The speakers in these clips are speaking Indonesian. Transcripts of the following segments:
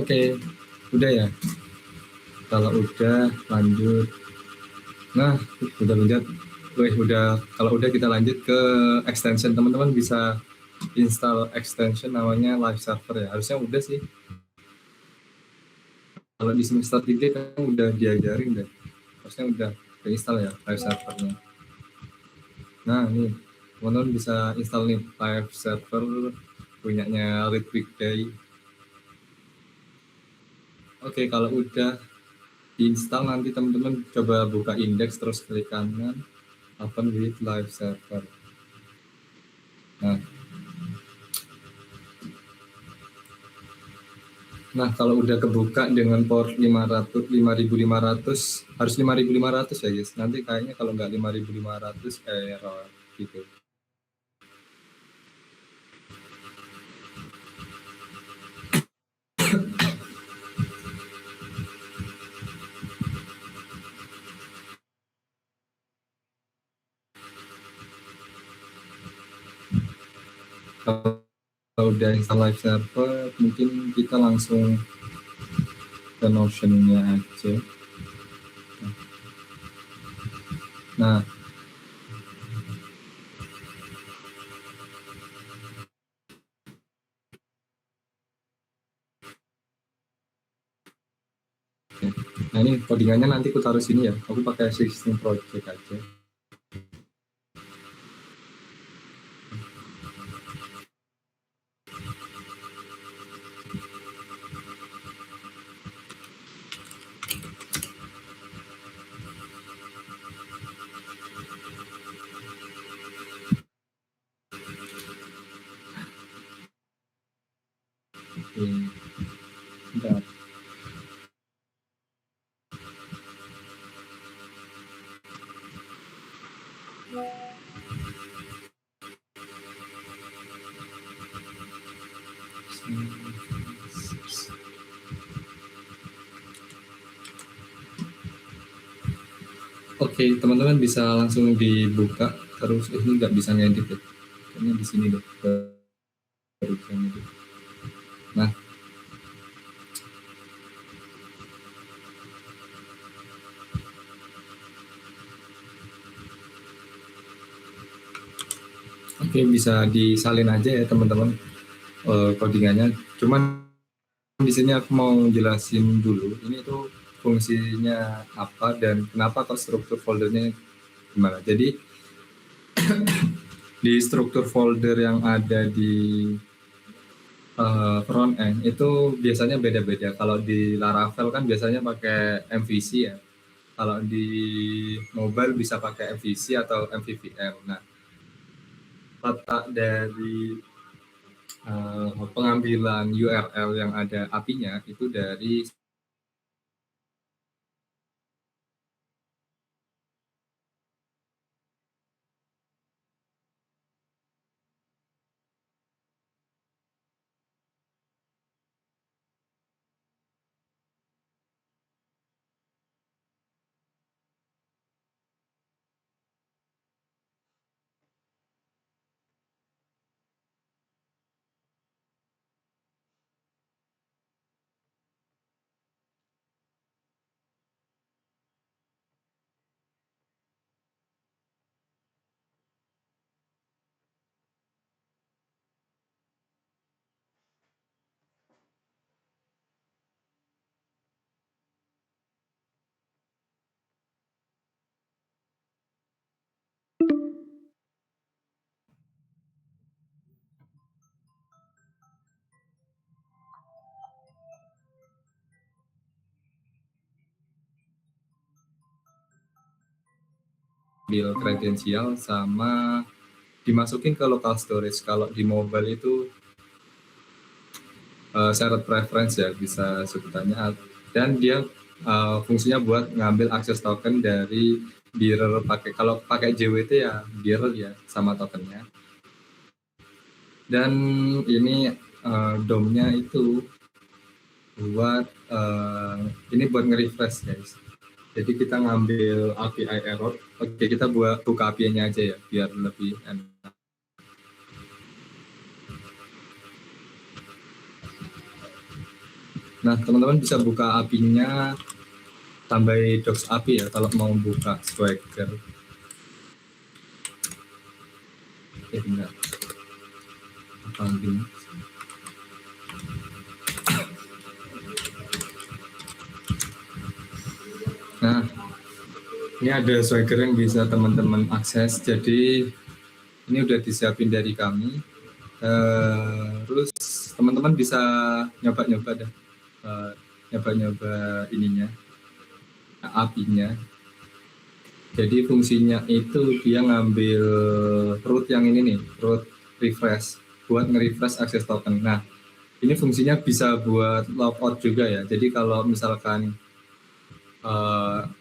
Oke, udah ya. Kalau udah lanjut. Nah, udah lanjut. Kalau udah kita lanjut ke extension. Teman-teman bisa install extension namanya Live Server ya. Harusnya udah sih. Kalau di semester 3 kan udah diajarin deh. Harusnya udah keinstall ya Live Servernya. Nah, ini teman-teman bisa install nih Live Server punyanya Read Weekday. Oke, kalau udah diinstal nanti teman-teman coba buka indeks terus klik kanan open with live server. Nah, kalau udah kebuka dengan port 5500 harus 5500 ya guys. Nanti kayaknya kalau nggak 5500 error gitu. Kalau udah install live server, mungkin kita langsung ke Notion-nya aja. Nah, ini codingannya nanti aku taruh sini ya. Aku pakai system project aja. Bentar. Oke, teman-teman bisa langsung dibuka terus. Ini nggak bisa ngedit ya. Kayaknya di sini deh. Baru bisa ngedit. Nah, oke, bisa disalin aja ya teman-teman codingannya. Cuman di sini aku mau jelasin dulu. Ini tuh fungsinya apa dan kenapa kok struktur foldernya gimana. Jadi di struktur folder yang ada di front end itu biasanya beda-beda. Kalau di Laravel kan biasanya pakai MVC ya. Kalau di mobile bisa pakai MVC atau MVVM. Nah, letak dari pengambilan URL yang ada API-nya itu dari ambil kredensial sama dimasukin ke local storage. Kalau di mobile itu shared preference ya bisa sebutannya, dan dia fungsinya buat ngambil akses token dari bearer. Kalau pakai JWT ya bearer ya sama tokennya. Dan ini DOM-nya itu buat ini buat nge-refresh guys. Jadi kita ngambil API error. Oke, kita buka API-nya aja ya biar lebih enak. Nah, teman-teman bisa buka API-nya, tambahin docs API ya kalau mau buka Swagger. Enggak. Apa Nah, ini ada Swagger yang bisa teman-teman akses. Jadi ini udah disiapin dari kami. Terus teman-teman bisa nyoba-nyoba dah, nyoba-nyoba ininya, API-nya. Jadi fungsinya itu dia ngambil root yang ini nih, root refresh, buat nge-refresh akses token. Nah, ini fungsinya bisa buat logout juga ya. Jadi kalau misalkan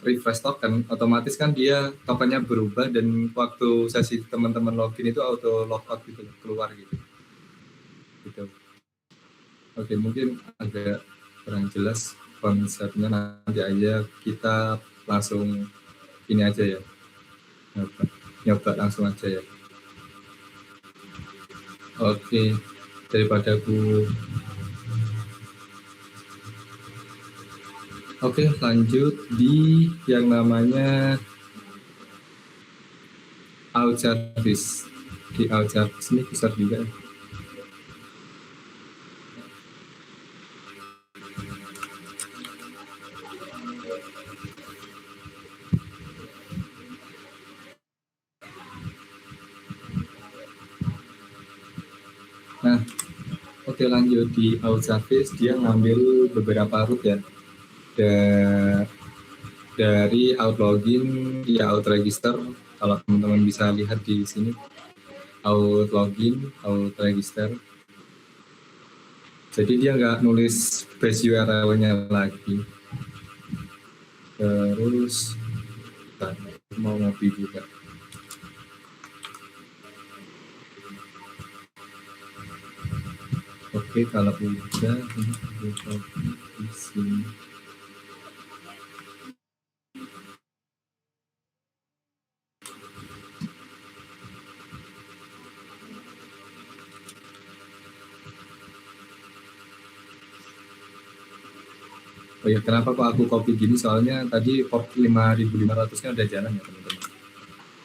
refresh token, otomatis kan dia tokennya berubah dan waktu sesi teman-teman login itu auto logout gitu, keluar gitu. Oke, mungkin agak kurang jelas konsepnya, nanti aja kita langsung ini aja ya, nyoba langsung aja ya. Oke, daripada aku Oke, lanjut di yang namanya out service. Di out service ini besar juga. Nah, oke, lanjut di out service, dia ngambil beberapa root ya. Dari out login, ya out register. Kalau teman-teman bisa lihat di sini, out login, out register. Jadi dia nggak nulis base URL-nya lagi. Terus, mau ngopi juga. Oke, kalau udah di sini. Oh ya, kenapa kok aku copy gini? Soalnya tadi port 5500-nya udah jalan ya teman-teman.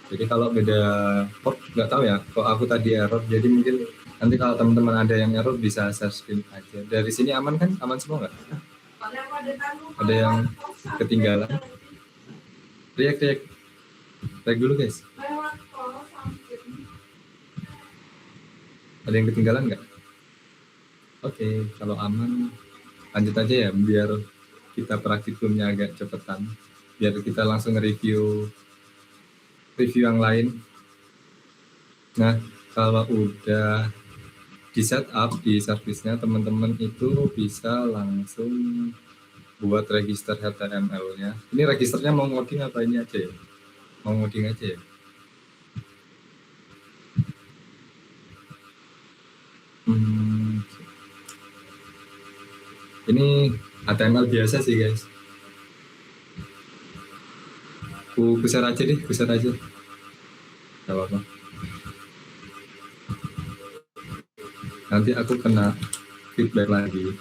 Jadi kalau beda port nggak tahu ya. Kok aku tadi error. Jadi mungkin nanti kalau teman-teman ada yang error bisa share screen aja. Dari sini aman kan? Aman semua nggak? Ada yang ketinggalan? Riak dulu guys. Ada yang ketinggalan nggak? Oke, kalau aman lanjut aja ya, biar kita praktikumnya agak cepetan, biar kita langsung review yang lain. Nah, kalau udah di setup di service-nya, teman-teman itu bisa langsung buat register HTML-nya. Ini registernya mau ngoding apa ini aja ya? Mau ngoding aja ya? Ini HTML biasa sih guys. Aku besar aja deh, besar aja. Gak apa-apa. Nanti aku kena feedback lagi.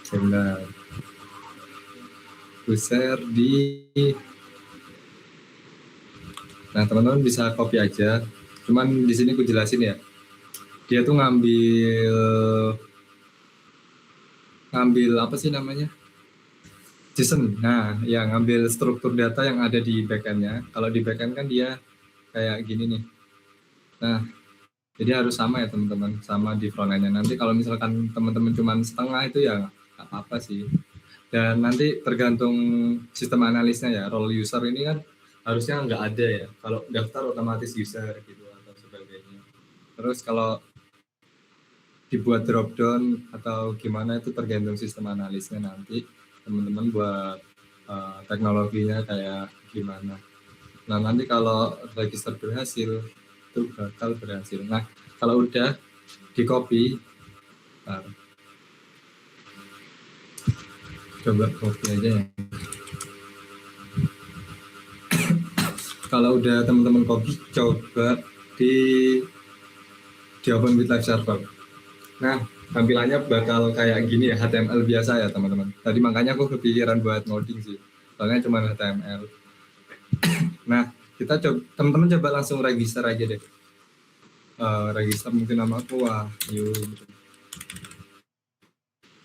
Sebentar. Aku share di. Nah, teman-teman bisa copy aja. Cuman di sini aku jelasin ya. Dia tuh ngambil apa sih namanya? JSON. Nah, ya ngambil struktur data yang ada di backend-nya. Kalau di backend kan dia kayak gini nih. Nah, jadi harus sama ya teman-teman, sama di front-end-nya. Nanti kalau misalkan teman-teman cuma setengah itu ya nggak apa-apa sih. Dan nanti tergantung sistem analisnya ya. Role user ini kan harusnya nggak ada ya. Kalau daftar otomatis user gitu atau sebagainya. Terus kalau dibuat drop down atau gimana itu tergantung sistem analisnya nanti teman-teman buat teknologinya kayak gimana. Nah, nanti kalau register berhasil itu bakal berhasil. Nah, kalau udah di copy, coba copy aja ya. Kalau udah teman-teman copy, coba di open with live server. Nah, tampilannya bakal kayak gini ya, HTML biasa ya teman-teman. Tadi makanya aku kepikiran buat ngoding sih, soalnya cuma HTML. Nah, kita coba, teman-teman coba langsung register aja deh. Register mungkin nama aku Wahyu,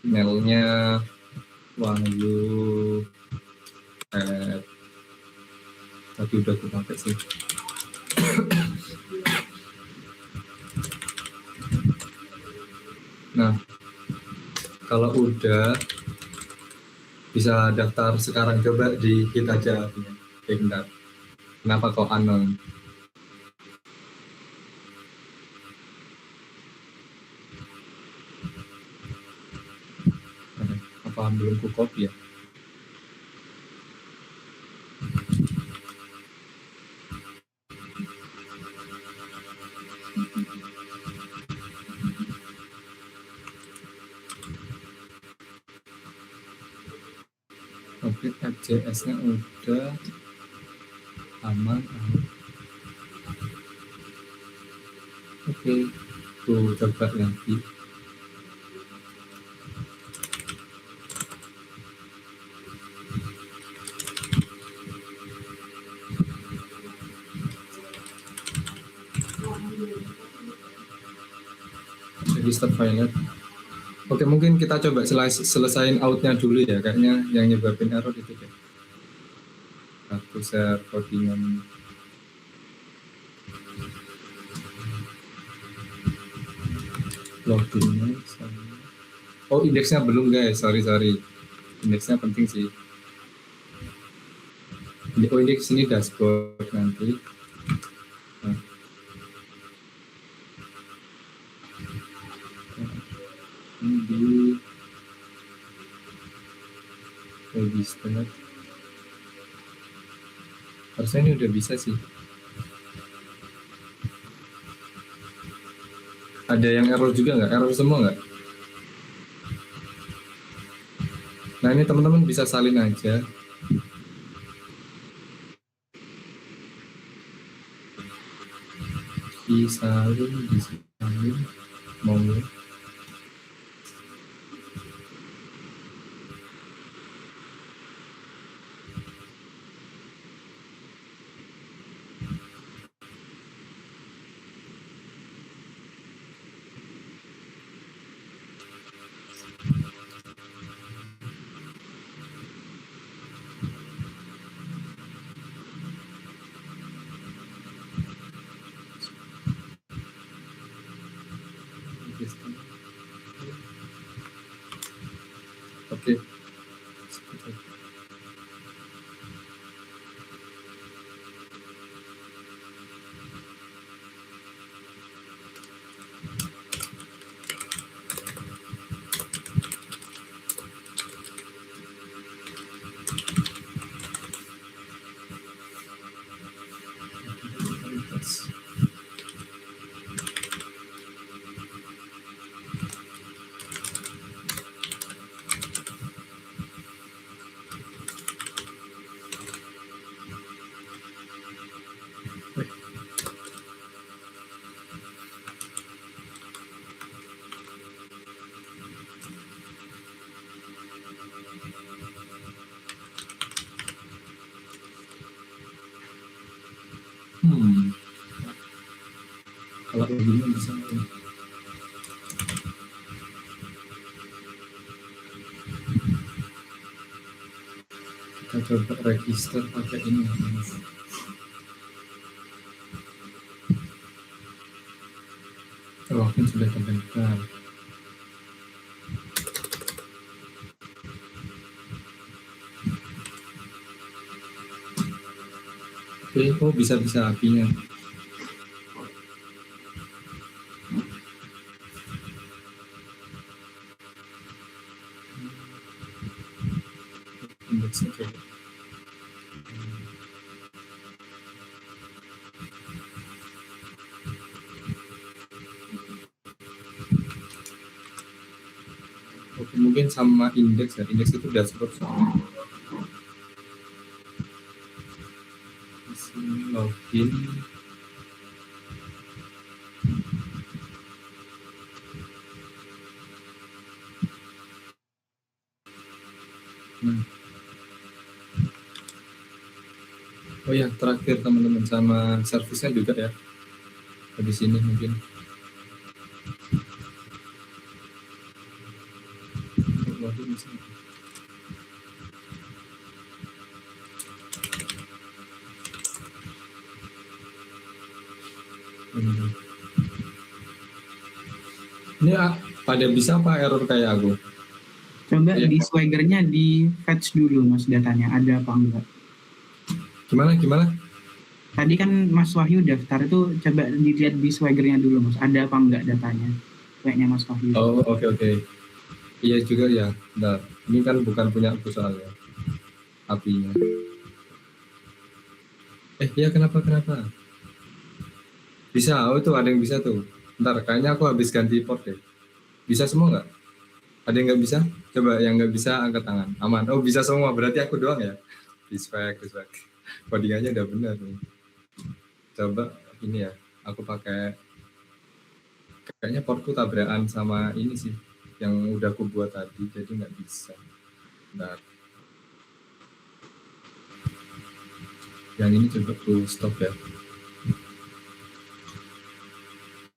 emailnya Wahyu, tadi udah aku pakai sih. Nah, kalau udah bisa daftar sekarang, coba di kita aja punya. Bentar. Kenapa kok anon? Apa belum ku copy ya? Oke, FJS-nya udah aman. Oke, tuh coba lagi. Register file. Oke, mungkin kita coba selesain outnya dulu ya. Kayaknya yang nyebabin error itu deh. Aku share codingan. Loginnya sama. Oh, indeksnya belum guys. Sorry. Indeksnya penting sih. Oh, indeks ini dashboard nanti. Nah. Ini di register. Harusnya ini udah bisa sih. Ada yang error juga nggak? Error semua nggak? Nah, ini teman-teman bisa salin aja. Disalin. Monggo. Oke. Kalau begini bisa. Kita coba register pakai ini. Login sudah terdaftar. Oke, oh bisa apinya. Oke. Oke, mungkin sama indeks ya. Indeks itu dashboard soalnya. Login. Oh ya, terakhir teman-teman sama servisnya juga ya. Habis ini mungkin. Login bisa. Ini pada bisa apa error kayak aku? Coba Iya. di Swagger-nya di fetch dulu Mas datanya, ada apa enggak. Gimana? Tadi kan Mas Wahyu daftar itu coba dilihat di Swagger-nya dulu Mas, ada apa enggak datanya. Kayaknya Mas Wahyu. Oh, oke. Iya juga ya. Bentar. Ini kan bukan punya aku soalnya. Apinya. Iya kenapa? Bisa, oh itu ada yang bisa tuh. Bentar, kayaknya aku habis ganti port deh. Bisa semua nggak? Ada yang nggak bisa? Coba yang nggak bisa angkat tangan. Aman. Oh bisa semua, berarti aku doang ya? Respect. Codingannya udah benar nih. Coba ini ya, aku pakai kayaknya portku tabrakan sama ini sih yang udah aku buat tadi, jadi nggak bisa. Bentar. Yang ini coba aku stop ya.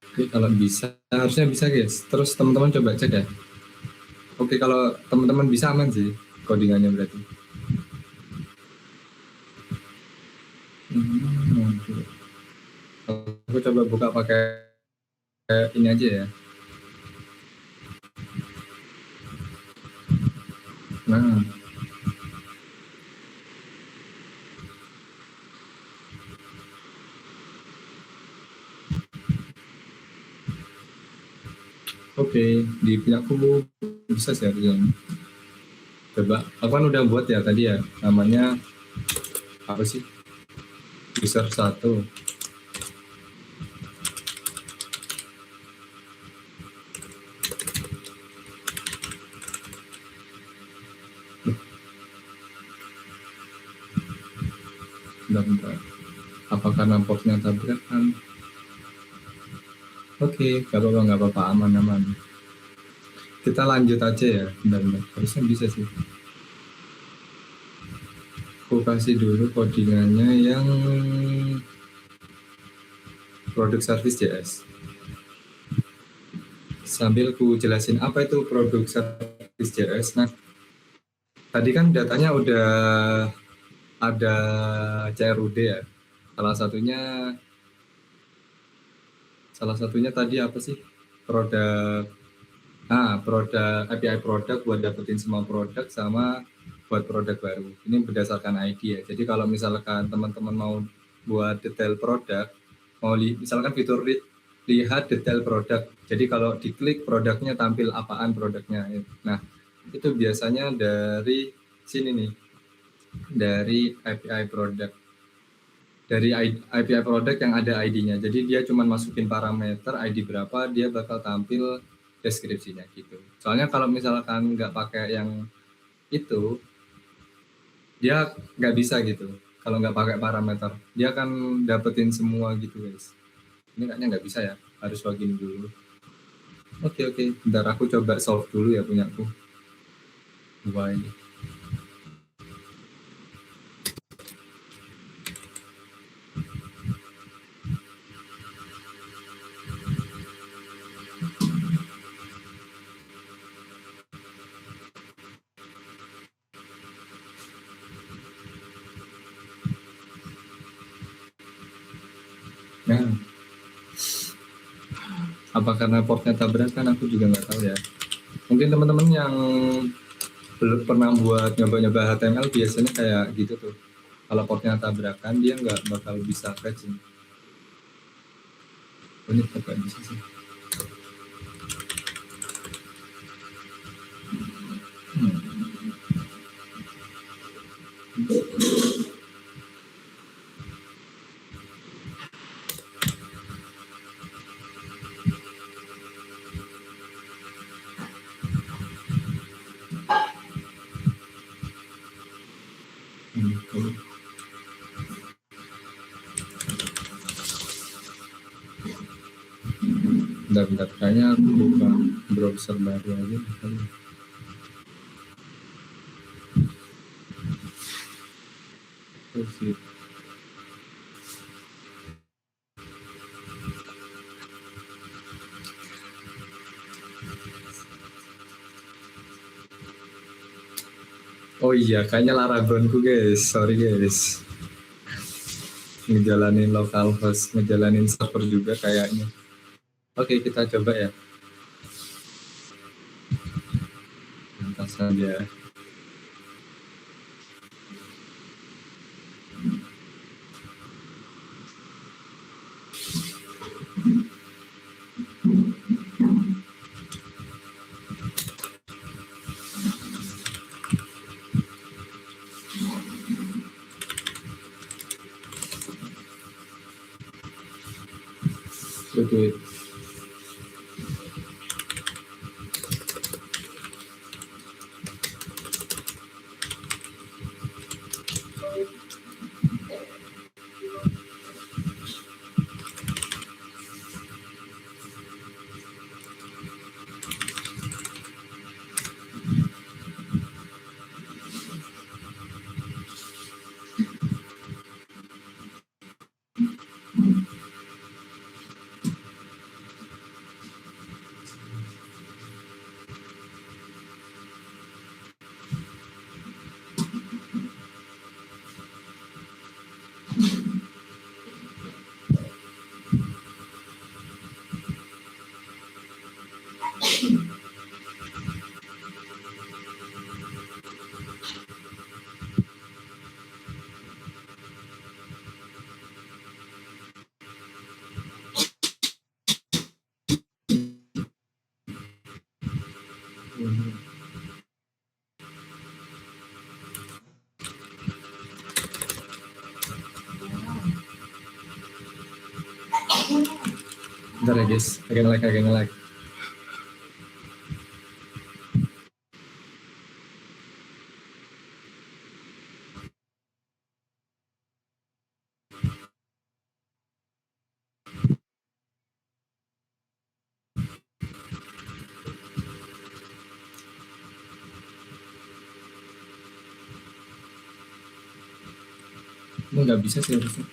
Oke, kalau bisa, harusnya bisa guys. Terus teman-teman coba cek ya. Oke, kalau teman-teman bisa aman sih codingannya berarti. Aku coba buka pakai ini aja ya. Nah, oke, di punyaku bisa sih harusnya. Coba, aku kan udah buat ya tadi ya, namanya apa sih? User 1. Bentar. Apakah portnya tabrakan? Oke, nggak apa-apa, aman. Kita lanjut aja ya, bentar. Harusnya bisa sih. Aku kasih dulu codingannya yang produk service JS. Sambil ku jelasin apa itu produk service JS. Nah, tadi kan datanya udah ada CRUD ya. Salah satunya tadi apa sih? Produk API produk buat dapetin semua produk sama buat produk baru. Ini berdasarkan ID ya. Jadi kalau misalkan teman-teman mau buat detail produk, misalkan fitur lihat detail produk. Jadi kalau diklik produknya tampil apaan produknya. Nah, itu biasanya dari sini nih, dari API product. Dari API product yang ada ID-nya. Jadi dia cuma masukin parameter ID berapa, dia bakal tampil deskripsinya gitu. Soalnya kalau misalkan nggak pakai yang itu, dia nggak bisa gitu. Kalau nggak pakai parameter, dia akan dapetin semua gitu guys. Ini kayaknya nggak bisa ya, harus login dulu. Oke, bentar aku coba solve dulu ya punyaku. Why? Nah, apa karena portnya tabrakan aku juga nggak tahu ya. Mungkin teman-teman yang belum pernah buat nyoba-nyoba HTML biasanya kayak gitu tuh. Kalau portnya tabrakan dia nggak bakal bisa fetching. Ini agak bisa sih. Bentar, kayaknya aku buka browser baru aja. Oh iya, kayaknya Laragonku guys, sorry guys. Ngejalanin local host, ngejalanin server juga kayaknya. Oke, kita coba ya. Lantas saja. Oke. Bentar ya guys, agak nge-lag. Ini nggak bisa sih harusnya.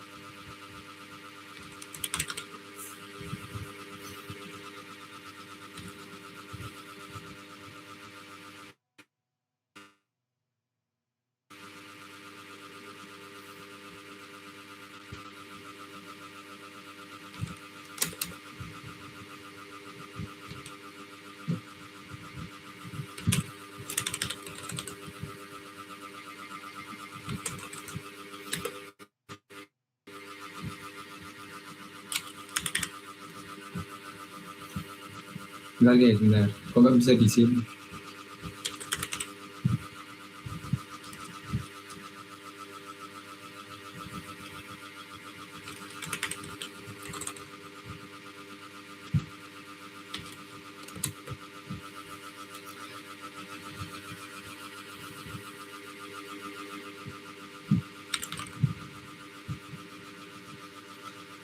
Bentar guys, bentar. Kok nggak bisa di sini?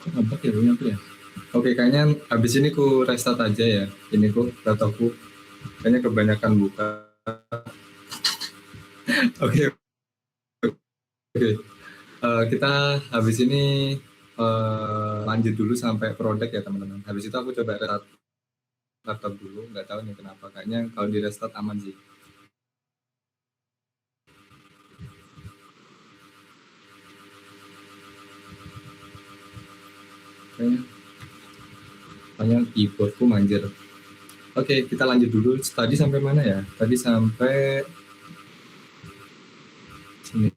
Kok ngebug ya punya aku ya? Oke, kayaknya habis ini ku restart aja ya. Ini ku laptopku. Kayaknya kebanyakan buka. Oke, oke. Kita habis ini lanjut dulu sampai produk ya teman-teman. Habis itu aku coba restart laptop dulu. Nggak tahu nih kenapa. Kayaknya kalau di restart aman sih. Kayaknya keyboardku manjir. Oke, kita lanjut dulu. Tadi sampai mana ya? Tadi sampai sini.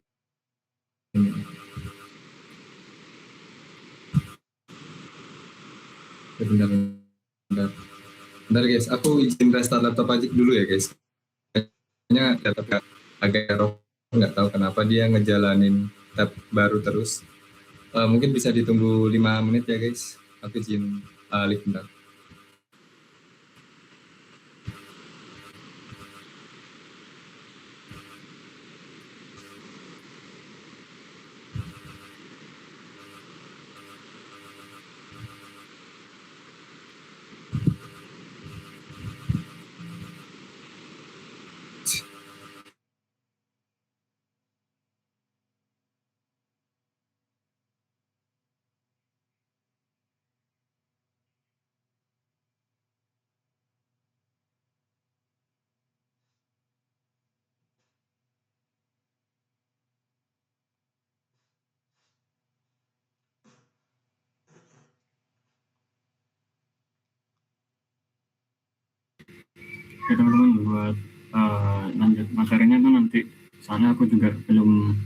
Bentar, bentar. Bentar guys, aku izin restart laptop aja dulu ya guys. Kayaknya laptop agak error, nggak tahu kenapa dia ngejalanin tab baru terus. Mungkin bisa ditunggu 5 menit ya guys. Aku izin live bentar. Oke teman-teman, buat lanjut materinya tuh nanti, soalnya aku juga belum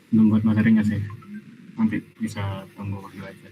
belum buat materinya sih, nanti bisa tunggu waktu aja.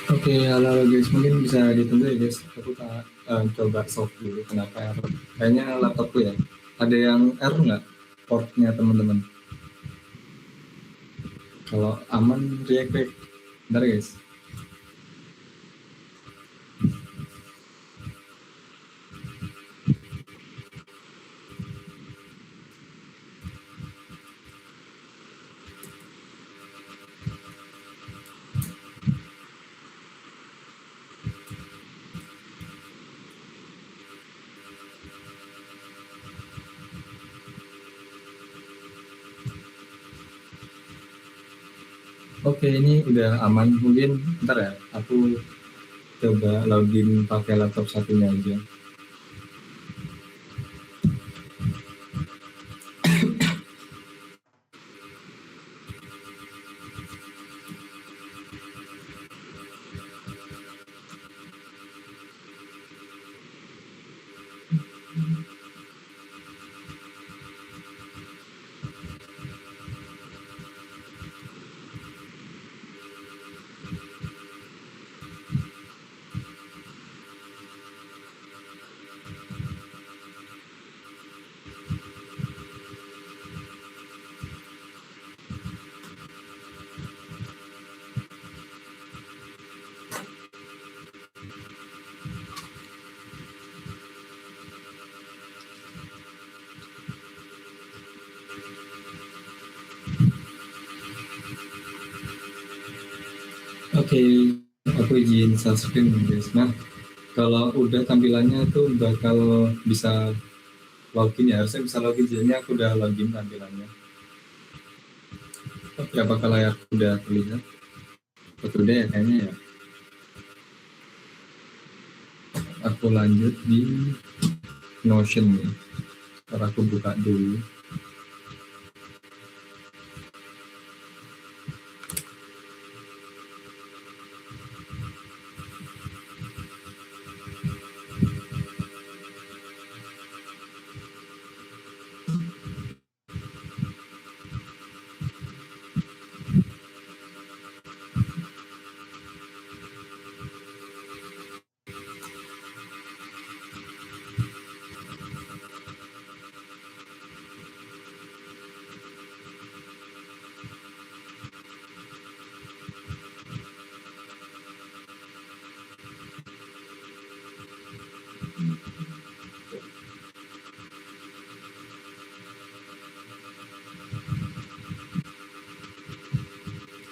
Oke, halo guys, mungkin bisa ditunggu ya guys. Aku coba solve dulu kenapa error. Kayaknya laptopku ya. Ada yang error nggak portnya teman-teman? Kalau aman react back. Bentar guys. Oke, ini udah aman. Mungkin ntar ya, aku coba login pakai laptop satunya aja. Oke, aku izin share screen guys. Nah, kalau udah tampilannya tuh bakal bisa login ya, harusnya bisa login. Jadi aku udah login tampilannya. Oke, apakah layar udah terlihat? Betul deh ya kayaknya ya. Aku lanjut di Notion nih. Ntar aku buka dulu.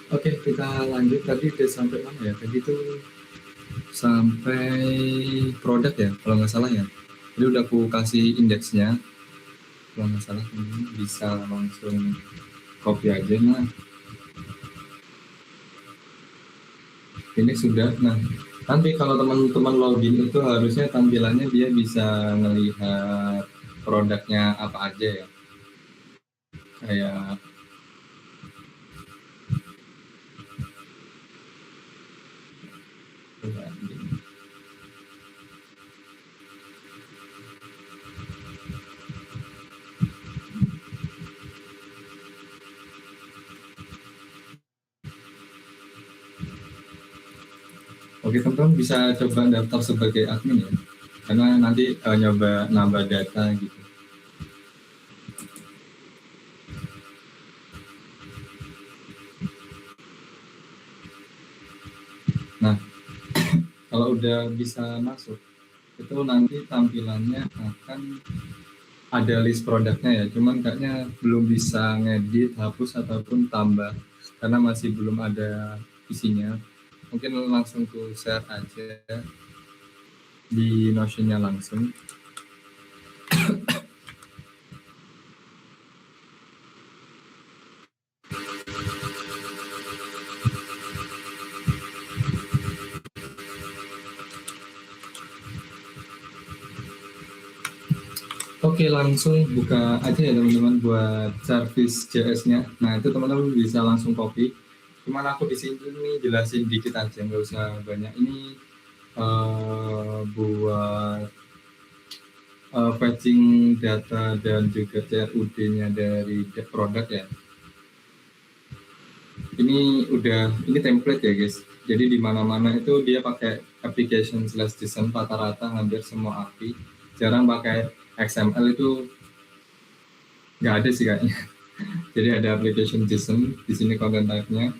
Oke, kita lanjut. Tadi udah sampai mana ya? Tadi tuh sampai produk ya, kalau nggak salah ya. Jadi udah aku kasih indeksnya. Kalau nggak salah ini bisa langsung copy aja. Nah, ini sudah. Nah, nanti kalau teman-teman login itu harusnya tampilannya dia bisa melihat produknya apa aja ya. Kayak oke, teman-teman bisa coba daftar sebagai admin ya. Karena nanti nyoba nambah data gitu. Nah, kalau udah bisa masuk, itu nanti tampilannya akan ada list produknya ya. Cuman kayaknya belum bisa ngedit, hapus ataupun tambah karena masih belum ada isinya. Mungkin langsung ku share aja di Notion-nya langsung. Oke, langsung buka aja ya teman-teman buat service JS-nya. Nah, itu teman-teman bisa langsung copy. Cuman aku di sini nih jelasin dikit aja, nggak usah banyak. Ini buat fetching data dan juga CRUD-nya dari produk ya. Ini template ya guys. Jadi di mana-mana itu dia pakai application/design rata-rata hampir semua API. Jarang pakai XML, itu nggak ada sih kayaknya. Jadi ada application JSON di sini content type-nya.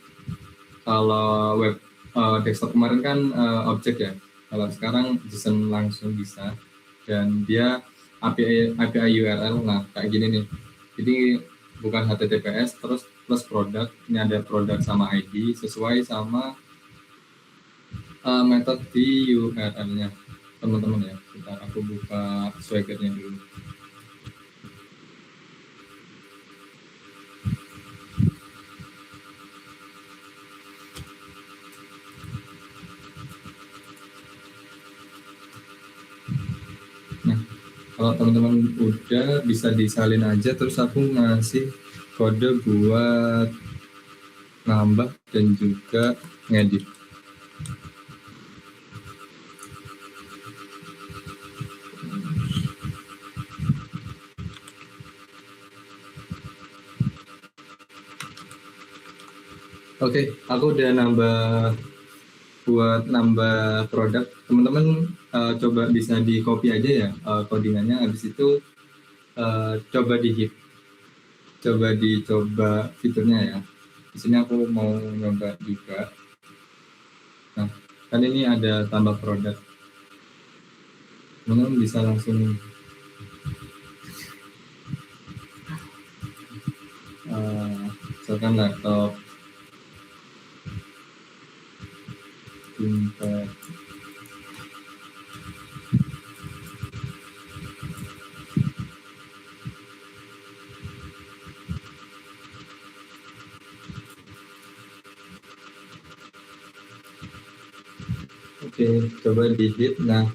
Kalau web desktop kemarin kan objek ya. Kalau sekarang JSON langsung bisa, dan dia API URL. Nah, kayak gini nih. Jadi bukan HTTPS terus plus produk. Ini ada produk sama ID sesuai sama metode di URL-nya teman-teman ya. Sebentar aku buka Swagger-nya dulu. Kalau teman-teman udah bisa disalin aja, terus aku ngasih kode buat nambah dan juga ngedit. Oke, aku udah buat nambah produk. Teman-teman coba bisa di copy aja ya codingannya. Habis itu coba di hit, dicoba fiturnya ya. Di sini aku mau nyoba juga. Nah, kan ini ada tambah produk. Teman-teman bisa langsung misalkan laptop, ThinkPad, oke, coba di hit. Nah,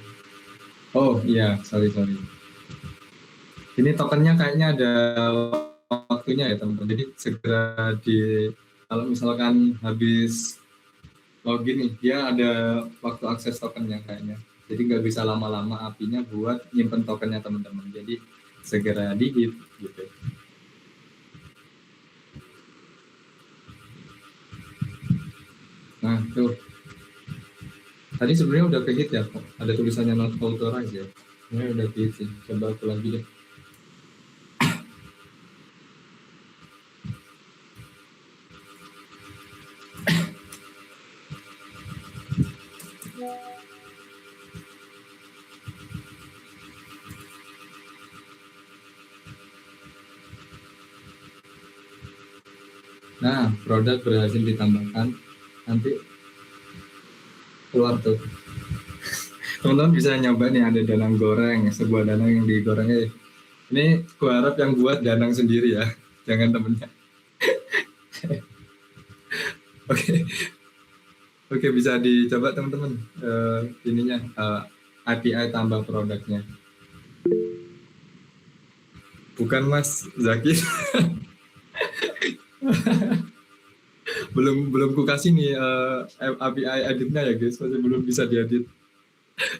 oh iya, sorry. Ini tokennya kayaknya ada waktunya ya teman-teman. Jadi segera kalau misalkan habis login nih, dia ada waktu akses tokennya kayaknya. Jadi nggak bisa lama-lama apinya buat nyimpen tokennya teman-teman. Jadi segera di hit gitu. Nah tuh, tadi sebenarnya udah ke hit ya kok. Ada tulisannya not authorized ya. Ini udah ke hit sih. Coba aku lagi deh. Nah, produk berhasil ditambahkan. Nanti keluar tuh. Teman-teman bisa nyoba nih, ada danang goreng, sebuah danang yang digorengnya. Ini gua harap yang buat danang sendiri ya, jangan temennya. Oke, bisa dicoba teman-teman ininya API tambah produknya. Bukan Mas Zaki. belum ku kasih nih API editnya ya guys, masih belum bisa diedit.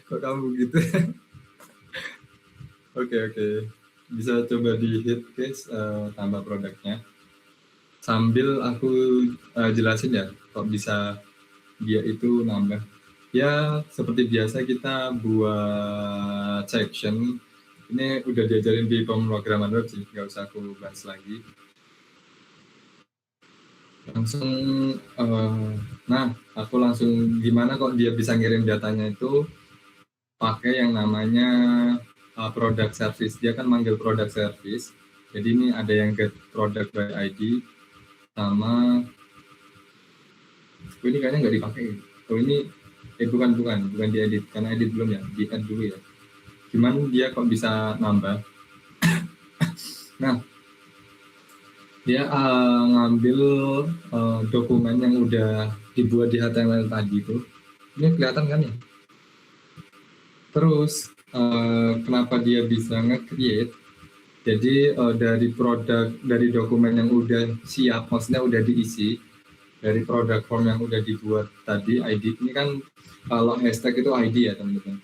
Kok kamu gitu? Oke. Bisa coba di hit guys, tambah produknya. Sambil aku jelasin ya, kok bisa dia itu nambah. Ya seperti biasa kita buat section. Ini udah diajarin di pemrograman web sih, nggak usah aku bahas lagi. Langsung, nah aku langsung gimana kok dia bisa ngirim datanya itu pakai yang namanya product service. Dia kan manggil product service. Jadi ini ada yang get product by ID sama ini kayaknya nggak dipakai. Oh ini bukan diedit karena edit belum ya, di add dulu ya. Gimana dia kok bisa nambah? Nah, dia ngambil dokumen yang udah dibuat di HTML tadi itu. Ini kelihatan kan ya? Terus kenapa dia bisa nge-create? Jadi dari dokumen yang udah siap, maksudnya udah diisi, dari produk form yang udah dibuat tadi, ID ini kan kalau hashtag itu ID ya teman-teman.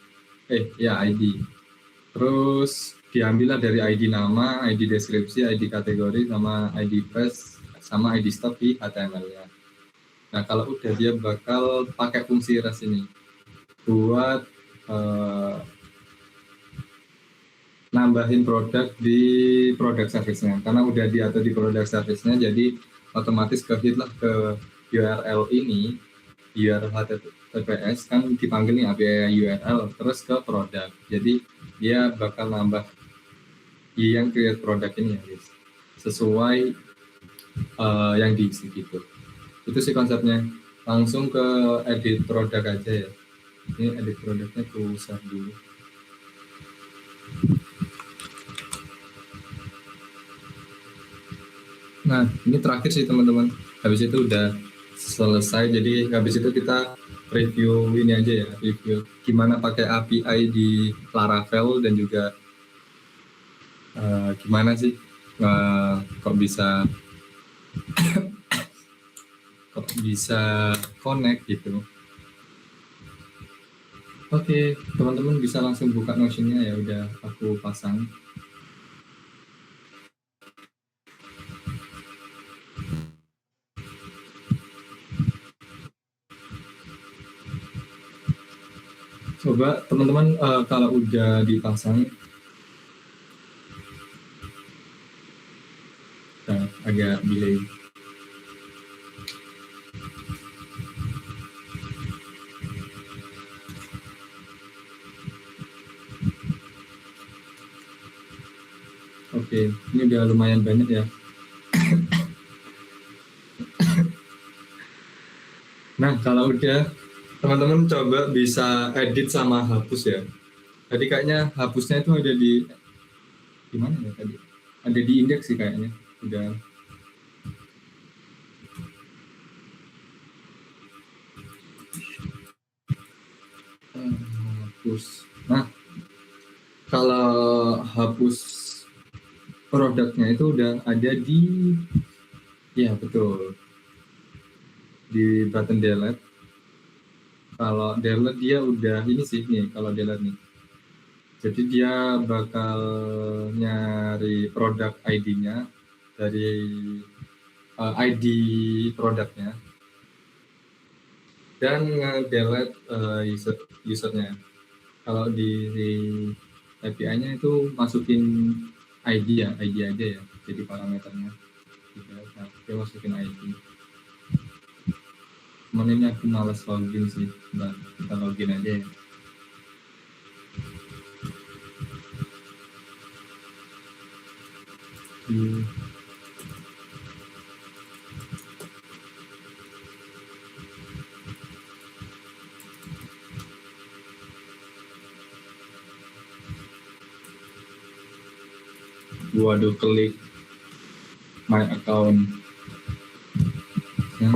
Ya ID. Terus diambillah dari ID nama, ID deskripsi, ID kategori, sama ID press, sama ID stop di HTML-nya. Nah kalau udah dia bakal pakai fungsi REST ini buat nambahin produk di product service-nya. Karena udah diatur di product service-nya, jadi otomatis ke hit lah ke URL ini, URL HTTPS kan dipanggil nih API URL terus ke produk. Jadi dia bakal nambah yang create produk ini ya guys, sesuai yang diisi gitu. Itu sih konsepnya. Langsung ke edit produk aja ya. Ini edit produknya ku share dulu. Nah ini terakhir sih teman-teman. Habis itu udah selesai. Jadi habis itu kita review ini aja ya, review gimana pakai API di Laravel dan juga gimana sih kok bisa connect gitu. Oke, teman-teman bisa langsung buka Notion-nya ya, udah aku pasang. Coba teman-teman kalau udah dipasang, agak delay. Oke, ini udah lumayan banyak ya. Nah, kalau udah, teman-teman coba bisa edit sama hapus ya. Tadi kayaknya hapusnya itu ada di mana ya tadi? Ada di indeks sih kayaknya. Udah. Hapus. Nah, kalau hapus produknya itu udah ada ya betul, di button delete. Kalau delete dia udah ini sih nih, kalau delete nih. Jadi dia bakal nyari produk ID-nya dari ID produknya dan nge-delete usernya. Kalau di API-nya itu masukin ID ya, ID aja ya, jadi parameternya. Nah, dia masukin ID. Cuman ini aku males login sih, nah, kita login aja ya. Waduh, klik my account ya.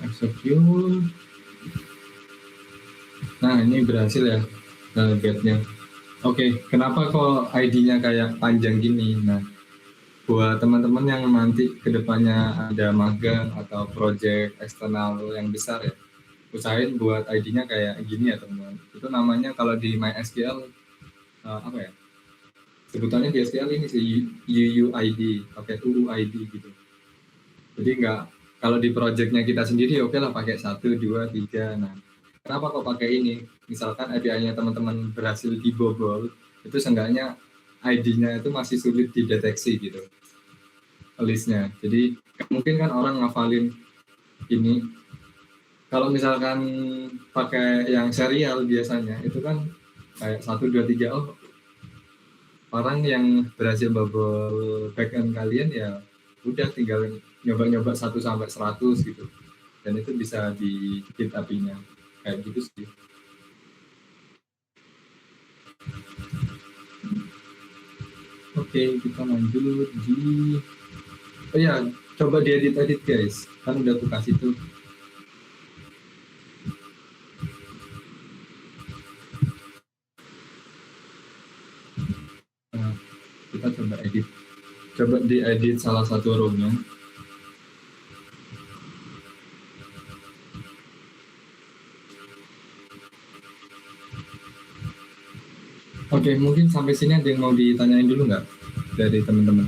Execute. Nah, ini berhasil ya get-nya. Oke, kenapa kok ID-nya kayak panjang gini? Nah, buat teman-teman yang nanti kedepannya ada magang atau project eksternal yang besar ya, usahain buat ID-nya kayak gini ya teman-teman. Itu namanya kalau di MySQL apa ya? Sebutannya di SQL ini sih UUID, pakai UUID gitu. Jadi nggak, kalau di projectnya kita sendiri oke lah pakai 1, 2, 3. Nah, kenapa kok pakai ini? Misalkan API-nya teman-teman berhasil dibobol, itu seenggaknya ID-nya itu masih sulit dideteksi gitu, listnya. Jadi mungkin kan orang ngafalin ini. Kalau misalkan pakai yang serial biasanya itu kan kayak 1, 2, 3, oh orang yang berhasil bobol backend kalian ya udah tinggal nyoba-nyoba 1 sampai 100 gitu, dan itu bisa di hit API-nya kayak gitu sih. Oke, kita lanjut di oh ya, coba diedit-edit guys, kan udah aku kasih tuh. Nah, kita coba edit, coba diedit salah satu row-nya. Oke, mungkin sampai sini ada yang mau ditanyain dulu nggak dari teman-teman?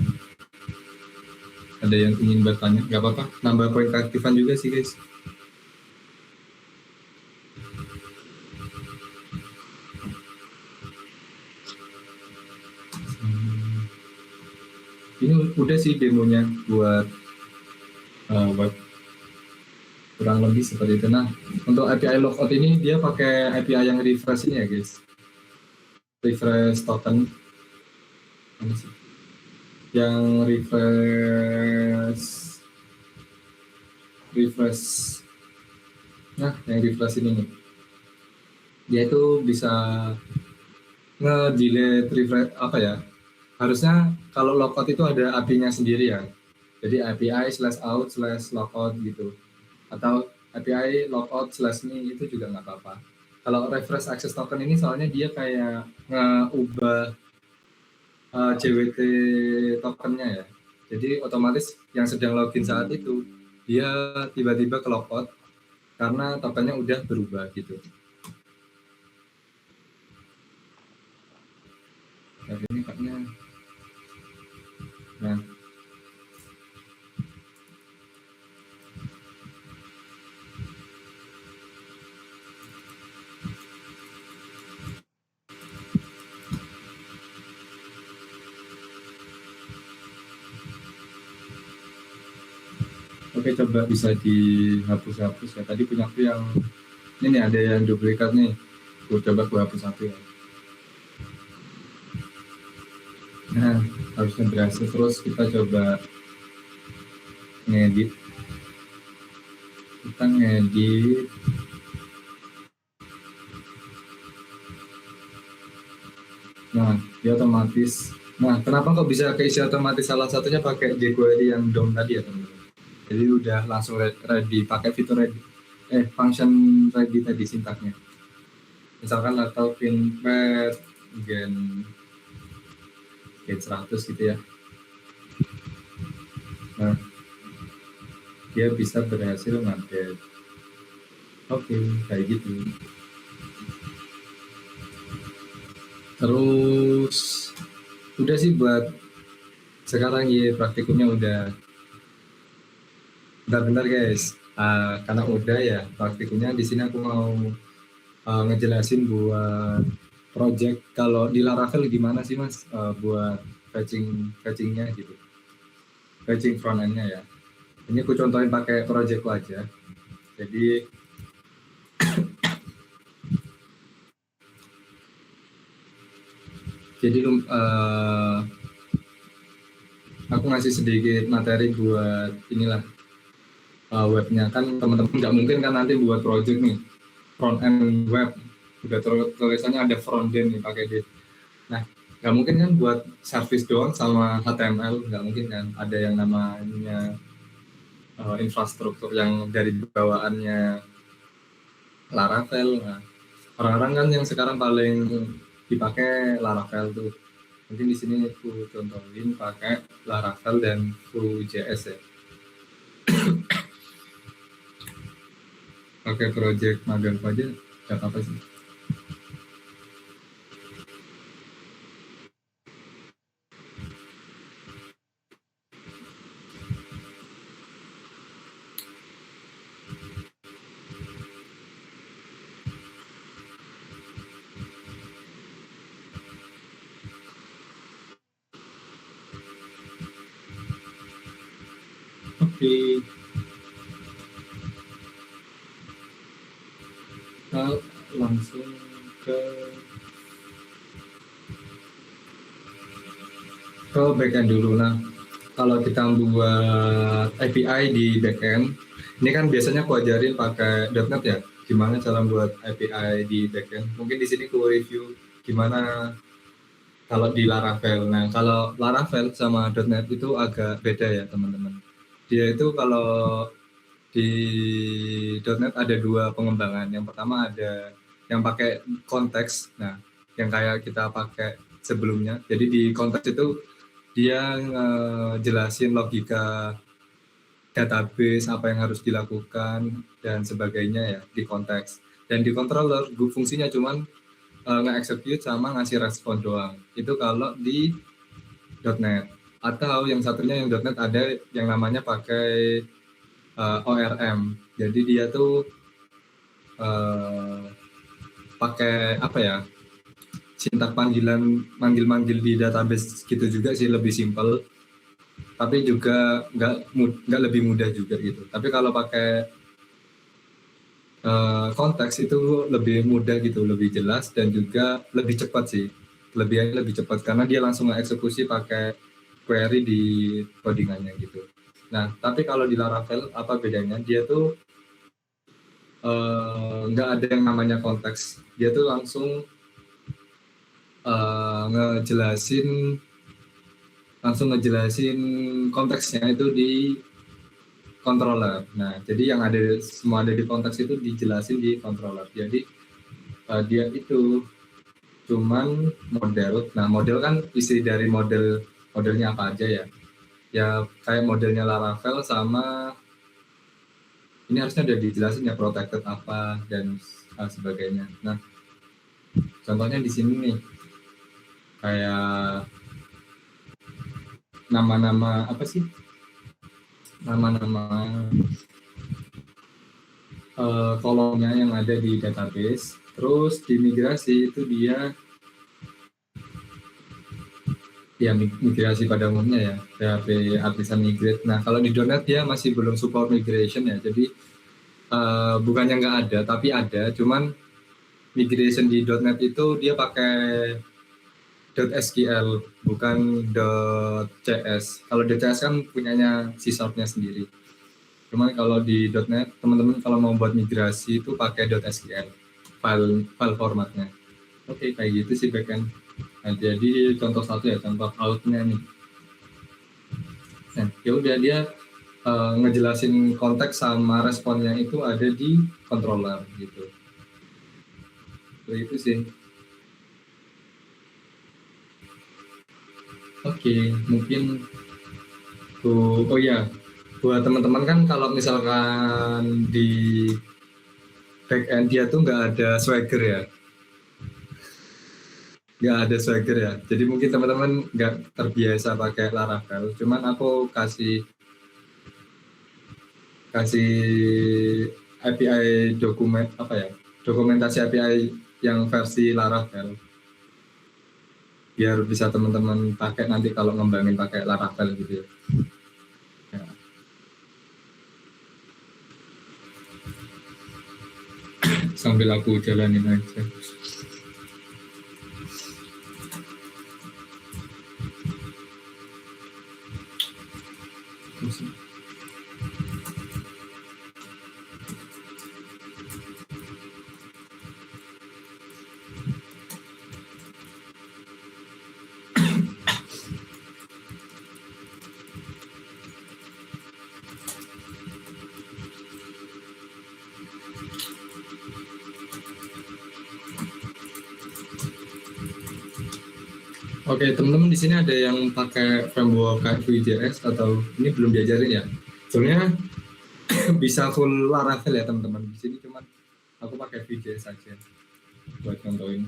Ada yang ingin bertanya? Nggak apa-apa, nambah poin keaktifan juga sih guys. Ini udah sih demonya buat web, kurang lebih seperti itu. Nah, untuk API logout ini dia pakai API yang refresh ini ya guys, refresh token. Mana sih? Yang refresh Nah, yang refresh ini nih, dia itu bisa nge-delete refresh apa ya? Harusnya kalau logout itu ada API-nya sendiri ya. Jadi API/out/logout gitu. Atau API logout slash me itu juga nggak apa-apa. Kalau refresh access token ini soalnya dia kayak ngeubah JWT tokennya ya. Jadi otomatis yang sedang login saat itu dia tiba-tiba ke logout karena tokennya udah berubah gitu. Nah, ini kayaknya. Nah, oke, coba bisa dihapus-hapus ya. Tadi punya aku yang ini nih, ada yang duplikat nih. Gue coba gue hapus satu ya. Nah, harusnya berhasil. Terus kita coba ngedit. Kita ngedit. Nah, dia otomatis. Nah, kenapa kok bisa keisi otomatis? Salah satunya pakai jQuery yang DOM tadi ya, teman-teman. Jadi udah langsung ready, pakai fitur ready. Function ready tadi sintaknya. Misalkan atau pinpad gen 100 gitu ya. Nah, dia bisa berhasil ngupdate. Oke, kayak gitu. Terus udah sih buat sekarang ya, praktikumnya udah bentar-bentar guys. Karena udah ya praktikumnya, di sini aku mau ngejelasin buat project. Kalau di Laravel gimana sih mas buat fetchingnya gitu, fetching front end-nya ya. Ini aku contohin pakai projectku aja. Jadi aku ngasih sedikit materi buat inilah webnya. Kan teman-teman nggak mungkin kan nanti buat project nih front end web udah tulisannya ada front end nih pakai div. Nah, nggak mungkin kan buat service doang sama HTML, nggak mungkin kan. Ada yang namanya infrastruktur yang dari bawaannya Laravel. Nah, orang-orang kan yang sekarang paling dipakai Laravel tuh. Mungkin di sini aku contohin pakai Laravel dan Vue.js ya. Pakai project magang aja, nggak apa-apa sih. Oke. Kita langsung ke backend dulu. Nah, kalau kita buat API di backend, ini kan biasanya aku ajarin pakai .NET ya. Gimana cara buat API di backend? Mungkin di sini aku review gimana kalau di Laravel. Nah, kalau Laravel sama .NET itu agak beda ya teman-teman. Dia itu kalau di .NET ada dua pengembangan. Yang pertama ada yang pakai konteks, nah yang kayak kita pakai sebelumnya. Jadi di konteks itu dia jelasin logika database, apa yang harus dilakukan dan sebagainya ya di konteks. Dan di controller fungsinya cuman nge-execute sama ngasih respon doang. Itu kalau di .NET. Atau yang satunya yang .NET ada yang namanya pakai ORM. Jadi dia tuh pakai apa ya, sintak manggil-manggil di database gitu juga sih, lebih simpel. Tapi juga nggak lebih mudah juga gitu. Tapi kalau pakai konteks itu lebih mudah gitu, lebih jelas dan juga lebih cepat sih. Lebih cepat karena dia langsung nge-eksekusi pakai query di codingannya gitu. Nah, tapi kalau di Laravel apa bedanya? Dia tuh nggak ada yang namanya konteks. Dia tuh langsung ngejelasin konteksnya itu di controller. Nah, jadi yang semua ada di konteks itu dijelasin di controller. Jadi dia itu cuman model. Nah, model kan isi dari modelnya apa aja ya? Ya kayak modelnya Laravel sama ini harusnya udah dijelasin ya protected apa dan sebagainya. Nah, contohnya di sini nih kayak nama-nama apa sih? Nama-nama kolomnya yang ada di database. Terus di migrasi itu dia ya migrasi pada umumnya ya, PHP Artisan Migrate. Nah, kalau di .NET dia masih belum support migration ya, jadi bukannya nggak ada, tapi ada, cuman migration di .NET itu dia pakai .SQL, bukan .cs. Kalau .cs kan punyanya C# sendiri. Cuman kalau di .NET, teman-teman kalau mau buat migrasi itu pakai .SQL, file formatnya. Oke, kayak gitu sih backend. Nah, jadi contoh satu ya, contoh outnya nih. Nah, ya udah dia ngejelasin konteks sama responnya itu ada di controller gitu. Itu sih. Oke, mungkin oh ya, buat teman-teman kan kalau misalkan di backend dia tuh nggak ada Swagger ya. Nggak ada Swagger ya. Jadi mungkin teman-teman nggak terbiasa pakai Laravel. Cuman aku kasih API dokumentasi API yang versi Laravel biar bisa teman-teman pakai nanti kalau ngembangin pakai Laravel gitu ya. Ya. Sambil aku jalanin aja. Oke, teman-teman di sini ada yang pakai framework kayak Vue.js atau ini belum diajarin ya? Soalnya bisa full Laravel ya teman-teman. Di sini cuman aku pakai Vue.js saja buat contohin.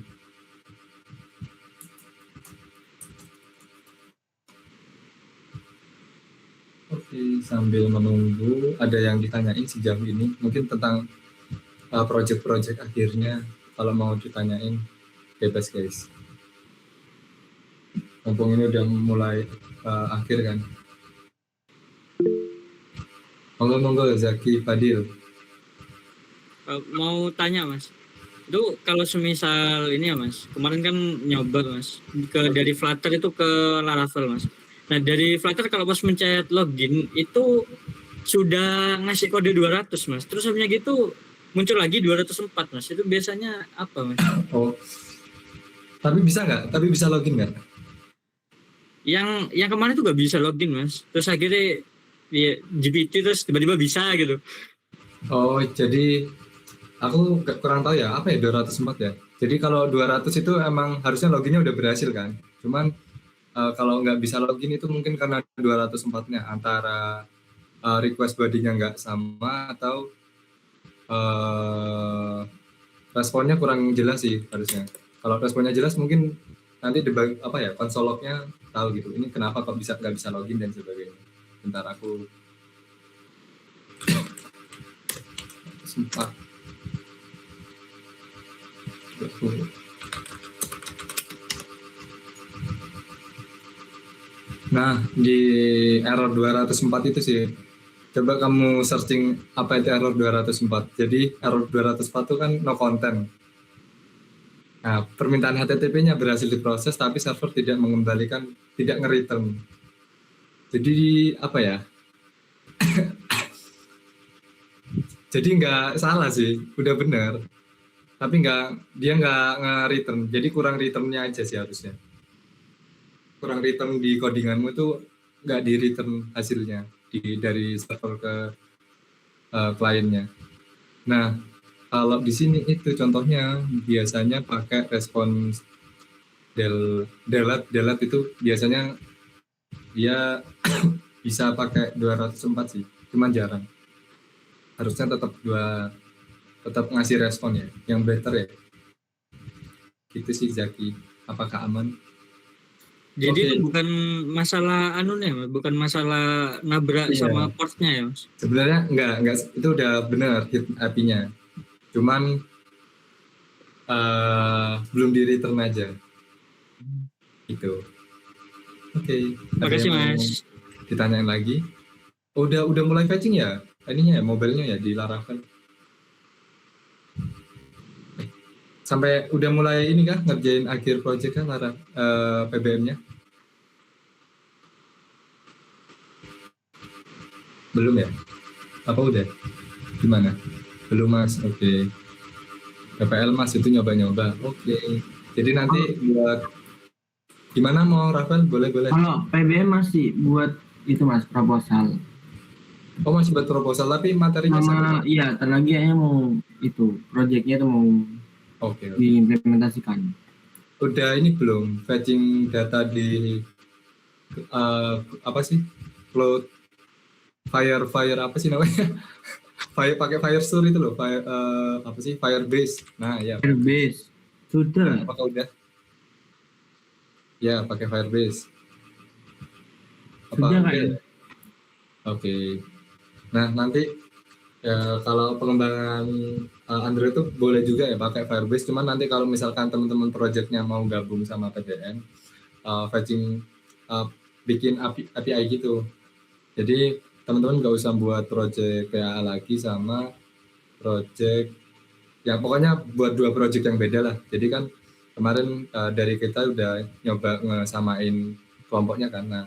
Oke, sambil menunggu ada yang ditanyain sejauh ini, mungkin tentang project-project akhirnya. Kalau mau ditanyain, bebas guys. Mumpung ini udah mulai akhir kan. Monggo Zaki Fadil. Mau tanya mas, itu kalau semisal ini ya mas, kemarin kan nyoba mas dari Flutter itu ke Laravel mas. Nah dari Flutter kalau pas mencet login itu sudah ngasih kode 200 mas, terus habisnya gitu muncul lagi 204 mas, itu biasanya apa mas? Oh, tapi bisa nggak? Tapi bisa login nggak? Yang kemarin tuh nggak bisa login mas, terus akhirnya ya, GPT terus tiba-tiba bisa gitu. Oh, jadi aku kurang tahu ya, apa ya 204 ya. Jadi kalau 200 itu emang harusnya loginnya udah berhasil kan. Cuman kalau nggak bisa login itu mungkin karena 204-nya antara request body-nya nggak sama atau responnya kurang jelas sih harusnya. Kalau responnya jelas mungkin nanti konsol log-nya tahu gitu. Ini kenapa kok nggak bisa login dan sebagainya. Bentar aku sempat. Nah, di error 204 itu sih, coba kamu searching apa itu error 204. Jadi error 204 itu kan no content. Nah, permintaan HTTP-nya berhasil diproses, tapi server tidak mengembalikan, tidak nge-return. Jadi apa ya? Jadi nggak salah sih, udah bener. Tapi dia nggak nge-return. Jadi kurang returnnya aja sih harusnya. Kurang return di codinganmu itu nggak di return hasilnya dari server ke kliennya. Nah, kalau di sini itu contohnya biasanya pakai respons delete itu biasanya dia bisa pakai 204 sih, cuman jarang. Harusnya tetap ngasih respon ya, yang better ya. Gitu sih Zaki. Apakah aman? Jadi Oke. itu bukan masalah anunya, Mas, bukan masalah nabrak Iya. sama portnya ya, Mas. Sebenarnya enggak itu udah benar hit API-nya. Cuman belum di return aja. Gitu. Oke. Makasih Mas. Ditanyain lagi. Oh, udah mulai fetching ya? Ininya ya, mobile-nya ya di Laravel. Sampai udah mulai ini kah ngerjain akhir project kan PBM-nya? Belum ya? Apa udah? Gimana? Belum Mas. Oke. PPL Mas itu nyoba-nyoba. Oke. Jadi nanti buat gimana mau Rafael? Boleh. Kalau PBM masih buat itu Mas proposal. Oh masih buat proposal tapi materinya Sama iya, lagi kayaknya mau itu proyeknya itu mau Oke. diimplementasikan. Udah ini belum fetching data di apa sih? Cloud Fire apa sih namanya? pakai Firestore itu loh, apa sih? Firebase. Nah, ya. Firebase. Sudah. Apakah udah? Ya, pakai Firebase. Sudah Oke. kan? Oke. Nah, nanti ya, kalau pengembangan Android itu boleh juga ya pakai Firebase. Cuman nanti kalau misalkan teman-teman projectnya mau gabung sama PDN, fetching bikin API gitu. Jadi teman-teman nggak usah buat project PAA lagi sama project ya pokoknya buat 2 project yang beda lah. Jadi kan kemarin dari kita udah nyoba ngesamain kelompoknya kan. Nah,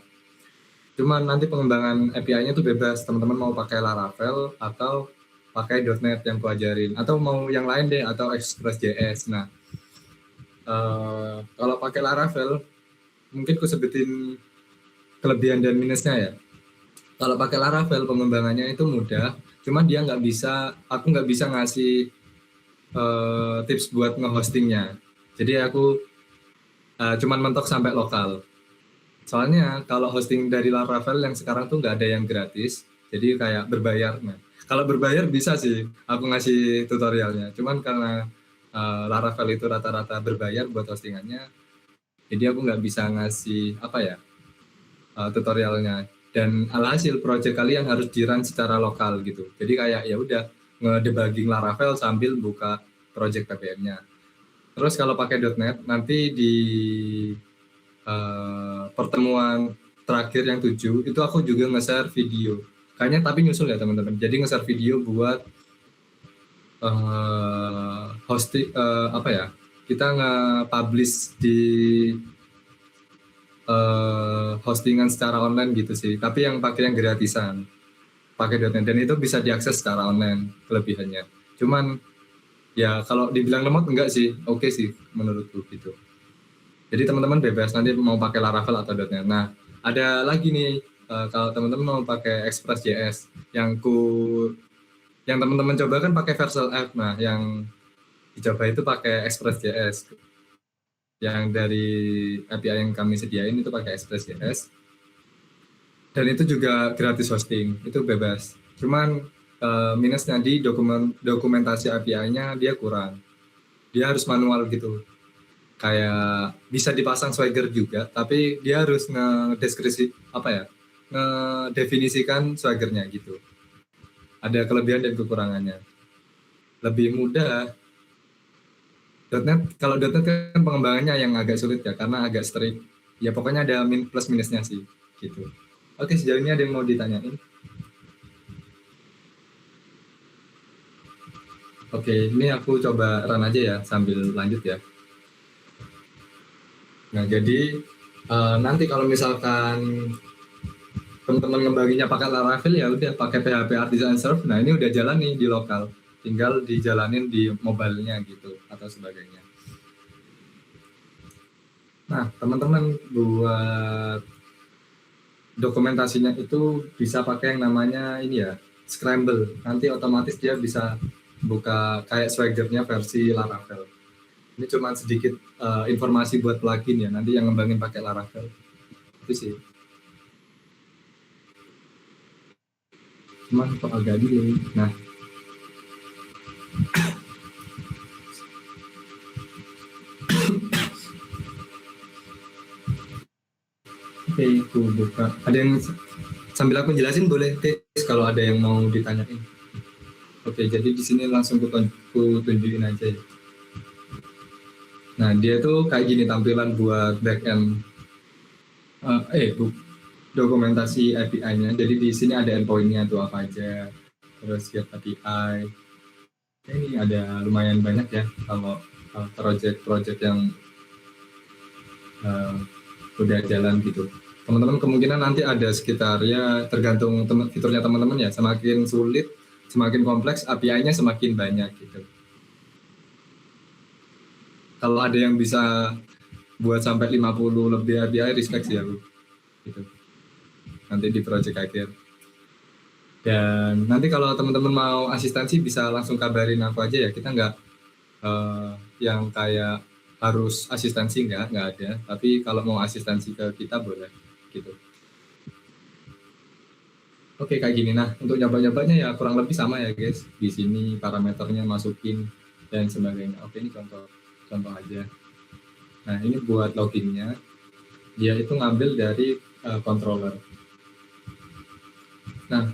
cuman nanti pengembangan API-nya tuh bebas, teman-teman mau pakai Laravel atau pakai .NET yang ku ajarin atau mau yang lain deh atau Express.js. Nah, kalau pakai Laravel mungkin ku sebutin kelebihan dan minusnya ya. Kalau pakai Laravel pengembangannya itu mudah, cuman dia aku nggak bisa ngasih tips buat ngehostingnya. Jadi aku cuman mentok sampai lokal. Soalnya kalau hosting dari Laravel yang sekarang tuh nggak ada yang gratis, jadi kayak berbayar. Nah, kalau berbayar bisa sih aku ngasih tutorialnya. Cuman karena Laravel itu rata-rata berbayar buat hostingannya, jadi aku nggak bisa ngasih tutorialnya. Dan alhasil project kalian harus di-run secara lokal gitu. Jadi kayak ya udah ngedebugging Laravel sambil buka project PPM-nya. Terus kalau pakai .NET nanti di pertemuan terakhir yang 7 itu aku juga nge-share video. Kayaknya tapi nyusul ya teman-teman. Jadi nge-share video buat hosting kita nge-publish di hostingan secara online gitu sih, tapi yang pakai yang gratisan, pakai .NET, dan itu bisa diakses secara online kelebihannya. Cuman ya kalau dibilang lemot enggak sih, oke sih menurutku gitu. Jadi teman-teman bebas nanti mau pakai Laravel atau .NET. Nah, ada lagi nih kalau teman-teman mau pakai Express.js yang teman-teman coba kan pakai Vercel F. Nah, yang dicoba itu pakai Express.js. Yang dari API yang kami sediain itu pakai Express.js. Dan itu juga gratis hosting, itu bebas. Cuman minusnya di dokumentasi API-nya dia kurang. Dia harus manual gitu. Kayak bisa dipasang Swagger juga, tapi dia harus ngedefinisikan Swagger-nya gitu. Ada kelebihan dan kekurangannya. Lebih mudah .NET, kalau .NET kan pengembangannya yang agak sulit ya, karena agak strict. Ya pokoknya ada plus minusnya sih, gitu. Oke, sejauh ini ada yang mau ditanyain? Oke, ini aku coba run aja ya, sambil lanjut ya. Nah, jadi nanti kalau misalkan teman-teman ngembanginnya pakai Laravel ya udah pakai PHP Artisan Serve. Nah ini udah jalan nih di lokal, tinggal dijalanin di mobile-nya gitu atau sebagainya. Nah teman-teman buat dokumentasinya itu bisa pakai yang namanya ini ya, Scramble. Nanti otomatis dia bisa buka kayak Swagger-nya versi Laravel. Ini cuma sedikit informasi buat plugin ya, nanti yang ngembangin pakai Laravel. Itu sih. Cuman kok agak delay. Nah, oke, aku buka. Ada yang sambil aku jelasin boleh, Tis, kalau ada yang mau ditanyain. Oke, jadi di sini langsung ku tunjukin aja ya. Nah, dia tuh kayak gini tampilan buat backend dokumentasi API-nya. Jadi di sini ada endpoint-nya tuh apa aja. Terus get API. Ini ada lumayan banyak ya kalau project-project yang udah jalan gitu. Teman-teman kemungkinan nanti ada sekitar ya tergantung fiturnya teman-teman ya. Semakin sulit, semakin kompleks, API-nya semakin banyak gitu. Kalau ada yang bisa buat sampai 50 lebih API, respect sih aku. Gitu. Nanti di project akhir. Dan nanti kalau teman-teman mau asistensi bisa langsung kabarin aku aja ya. Kita nggak yang kayak harus asistensi nggak ada. Tapi kalau mau asistensi ke kita boleh gitu. Oke kayak gini. Nah untuk nyoba-nyobanya ya kurang lebih sama ya guys. Di sini parameternya masukin dan sebagainya. Oke ini contoh aja. Nah ini buat loginnya. Dia itu ngambil dari controller. Nah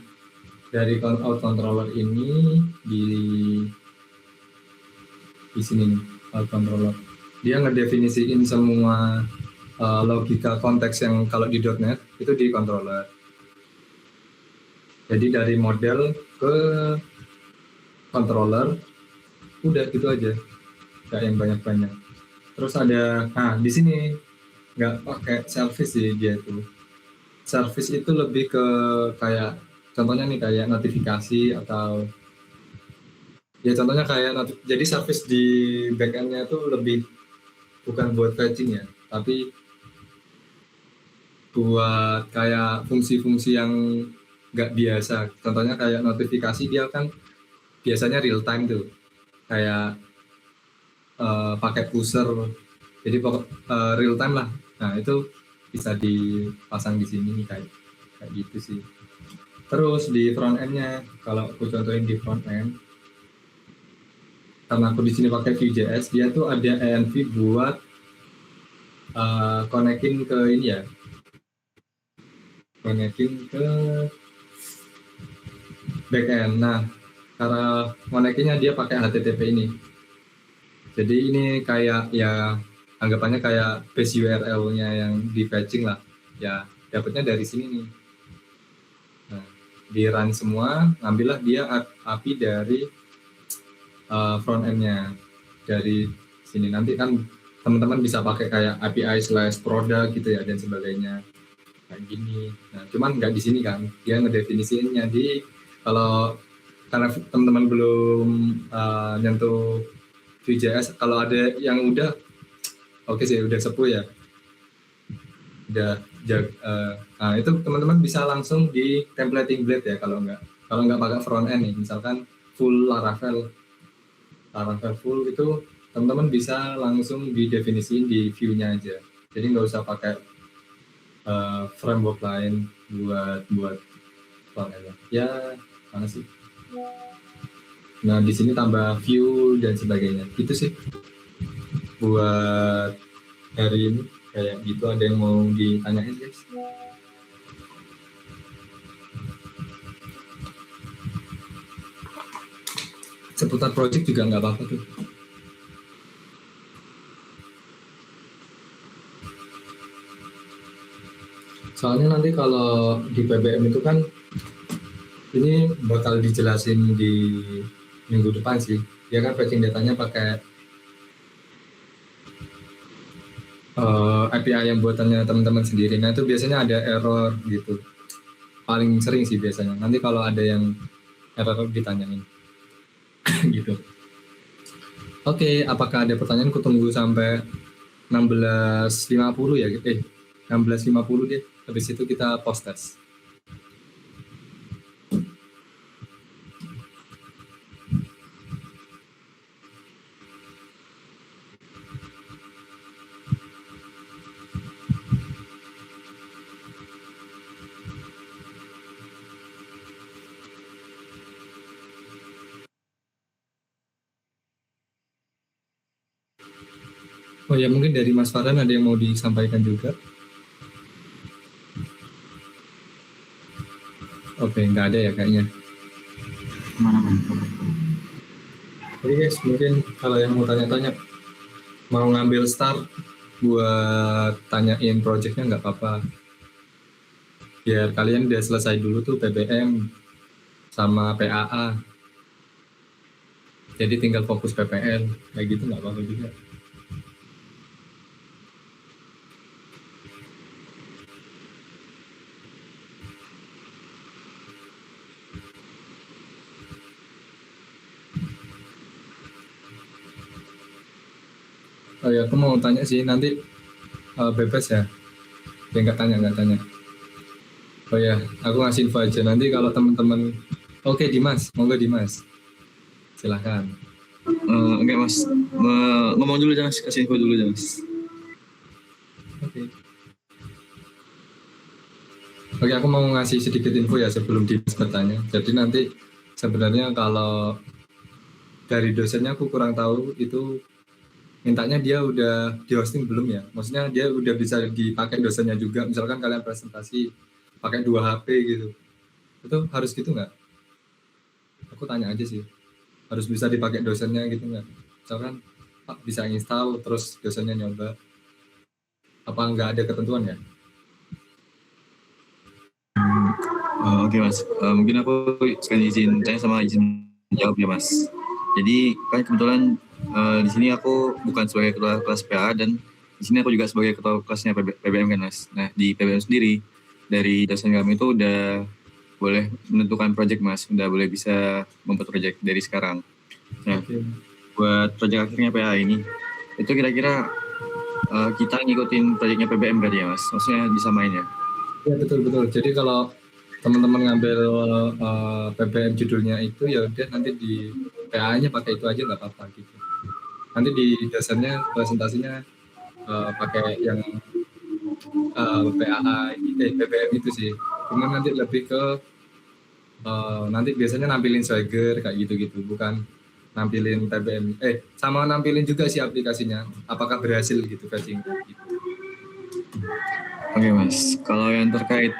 dari out controller ini di sini nih out controller dia ngedefinisiin semua logika konteks yang kalau di .NET itu di controller. Jadi dari model ke controller udah gitu aja, nggak yang banyak-banyak. Terus ada di sini nggak pakai service sih dia itu. Service itu lebih ke kayak contohnya nih kayak notifikasi atau ya contohnya kayak jadi service di backend-nya itu lebih bukan buat fetching ya, tapi buat kayak fungsi-fungsi yang nggak biasa. Contohnya kayak notifikasi dia kan biasanya real time tuh, kayak pakai pusher, jadi real time lah. Nah itu bisa dipasang di sini kayak gitu sih. Terus di front end-nya, kalau aku contohin di front end, karena aku di sini pakai Vue.js, dia tuh ada env buat connecting ke ini ya, connecting ke backend. Nah, cara connecting-nya dia pakai HTTP ini. Jadi ini kayak ya anggapannya kayak base URL-nya yang di fetching lah. Ya, dapatnya dari sini nih. Nah, di run semua, ngambillah dia API dari front end-nya dari sini. Nanti kan teman-teman bisa pakai kayak API/product gitu ya dan sebagainya kayak gini. Nah, cuman nggak di sini kan, dia ngedefinisiinnya di kalau karena teman-teman belum nyentuh Vue.js, kalau ada yang udah oke sih, udah sepuh ya. Nah itu teman-teman bisa langsung di templating blade ya kalau nggak pakai front end nih, misalkan full Laravel full itu teman-teman bisa langsung didefinisiin di view-nya aja, jadi nggak usah pakai framework lain buat front end ya. Mana sih? Nah di sini tambah view dan sebagainya gitu sih buat hari ini. Kayak gitu, ada yang mau ditanyain guys? Seputar project juga nggak apa-apa tuh. Soalnya nanti kalau di PBM itu kan ini bakal dijelasin di minggu depan sih. Dia kan fetching datanya pakai API yang buatannya teman-teman sendiri. Nah itu biasanya ada error gitu. paling sering sih biasanya. Nanti kalau ada yang error ditanyain. Gitu. Oke, apakah ada pertanyaan? Ku tunggu sampai 16.50 ya. 16.50 deh. Habis itu kita post test. Oh ya, mungkin dari Mas Farhan ada yang mau disampaikan juga. Oke, nggak ada ya kayaknya. Mana-mana. Jadi guys, mungkin kalau yang mau tanya-tanya, mau ngambil start buat tanyain projectnya nggak apa-apa. Biar kalian udah selesai dulu tuh PBM sama PAA. Jadi tinggal fokus PPL, kayak gitu nggak apa-apa juga. Oh ya, aku mau tanya sih nanti bebas ya. Ya nggak tanya. Oh ya, aku ngasih info aja nanti kalau teman-teman. Oke Dimas, monggo Dimas. Silahkan. Enggak mas, ngomong dulu jangan kasih info dulu jangan mas. Oke. Oke, aku mau ngasih sedikit info ya sebelum Dimas bertanya. Jadi nanti sebenarnya kalau dari dosennya aku kurang tahu itu mintanya dia udah di hosting belum ya? Maksudnya dia udah bisa dipakai dosennya juga. Misalkan kalian presentasi pakai 2 HP gitu. Itu harus gitu nggak? Aku tanya aja sih. Harus bisa dipakai dosennya gitu nggak? Misalkan Pak bisa install terus dosennya nyoba. Apa nggak ada ketentuan ya? Oke mas, mungkin aku sekali izin tanya sama izin jawab ya mas. Jadi kan kebetulan di sini aku bukan sebagai ketua kelas PA dan di sini aku juga sebagai ketua kelasnya PBM kan mas. Nah di PBM sendiri dari dosen kami itu udah boleh menentukan project mas, udah boleh bisa membuat project dari sekarang. Nah buat project akhirnya PA ini itu kira-kira kita ngikutin projectnya PBM berarti ya mas, maksudnya disamain ya? Ya betul. Jadi kalau teman-teman ngambil PBM judulnya itu ya udah nanti di PA-nya pakai itu aja nggak apa-apa gitu. Nanti di dosennya presentasinya pakai yang PAA PBM itu sih. Cuma nanti lebih ke nanti biasanya nampilin Swagger kayak gitu-gitu, bukan nampilin PBM. Sama nampilin juga sih aplikasinya. Apakah berhasil gitu fetching gitu. Oke mas, kalau yang terkait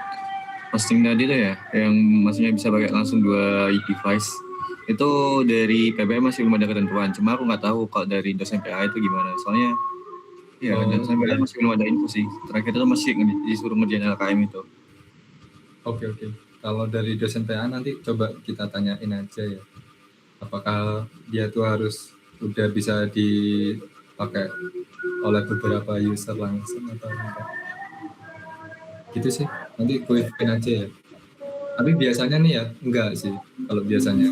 hosting tadi tuh ya, yang maksudnya bisa pakai langsung 2 device, itu dari PBM masih belum ada ketentuan. Cuma aku nggak tahu kalau dari dosen PA itu gimana. Soalnya ya dosen PA masih belum ada info sih. Terakhir itu masih disuruh ngerjain LKM itu. Oke. Kalau dari dosen PA nanti coba kita tanyain aja ya. Apakah dia tuh harus udah bisa dipakai oleh beberapa user langsung atau enggak? Gitu sih, nanti gue ikutin aja ya. Tapi biasanya nih ya enggak sih. Kalau biasanya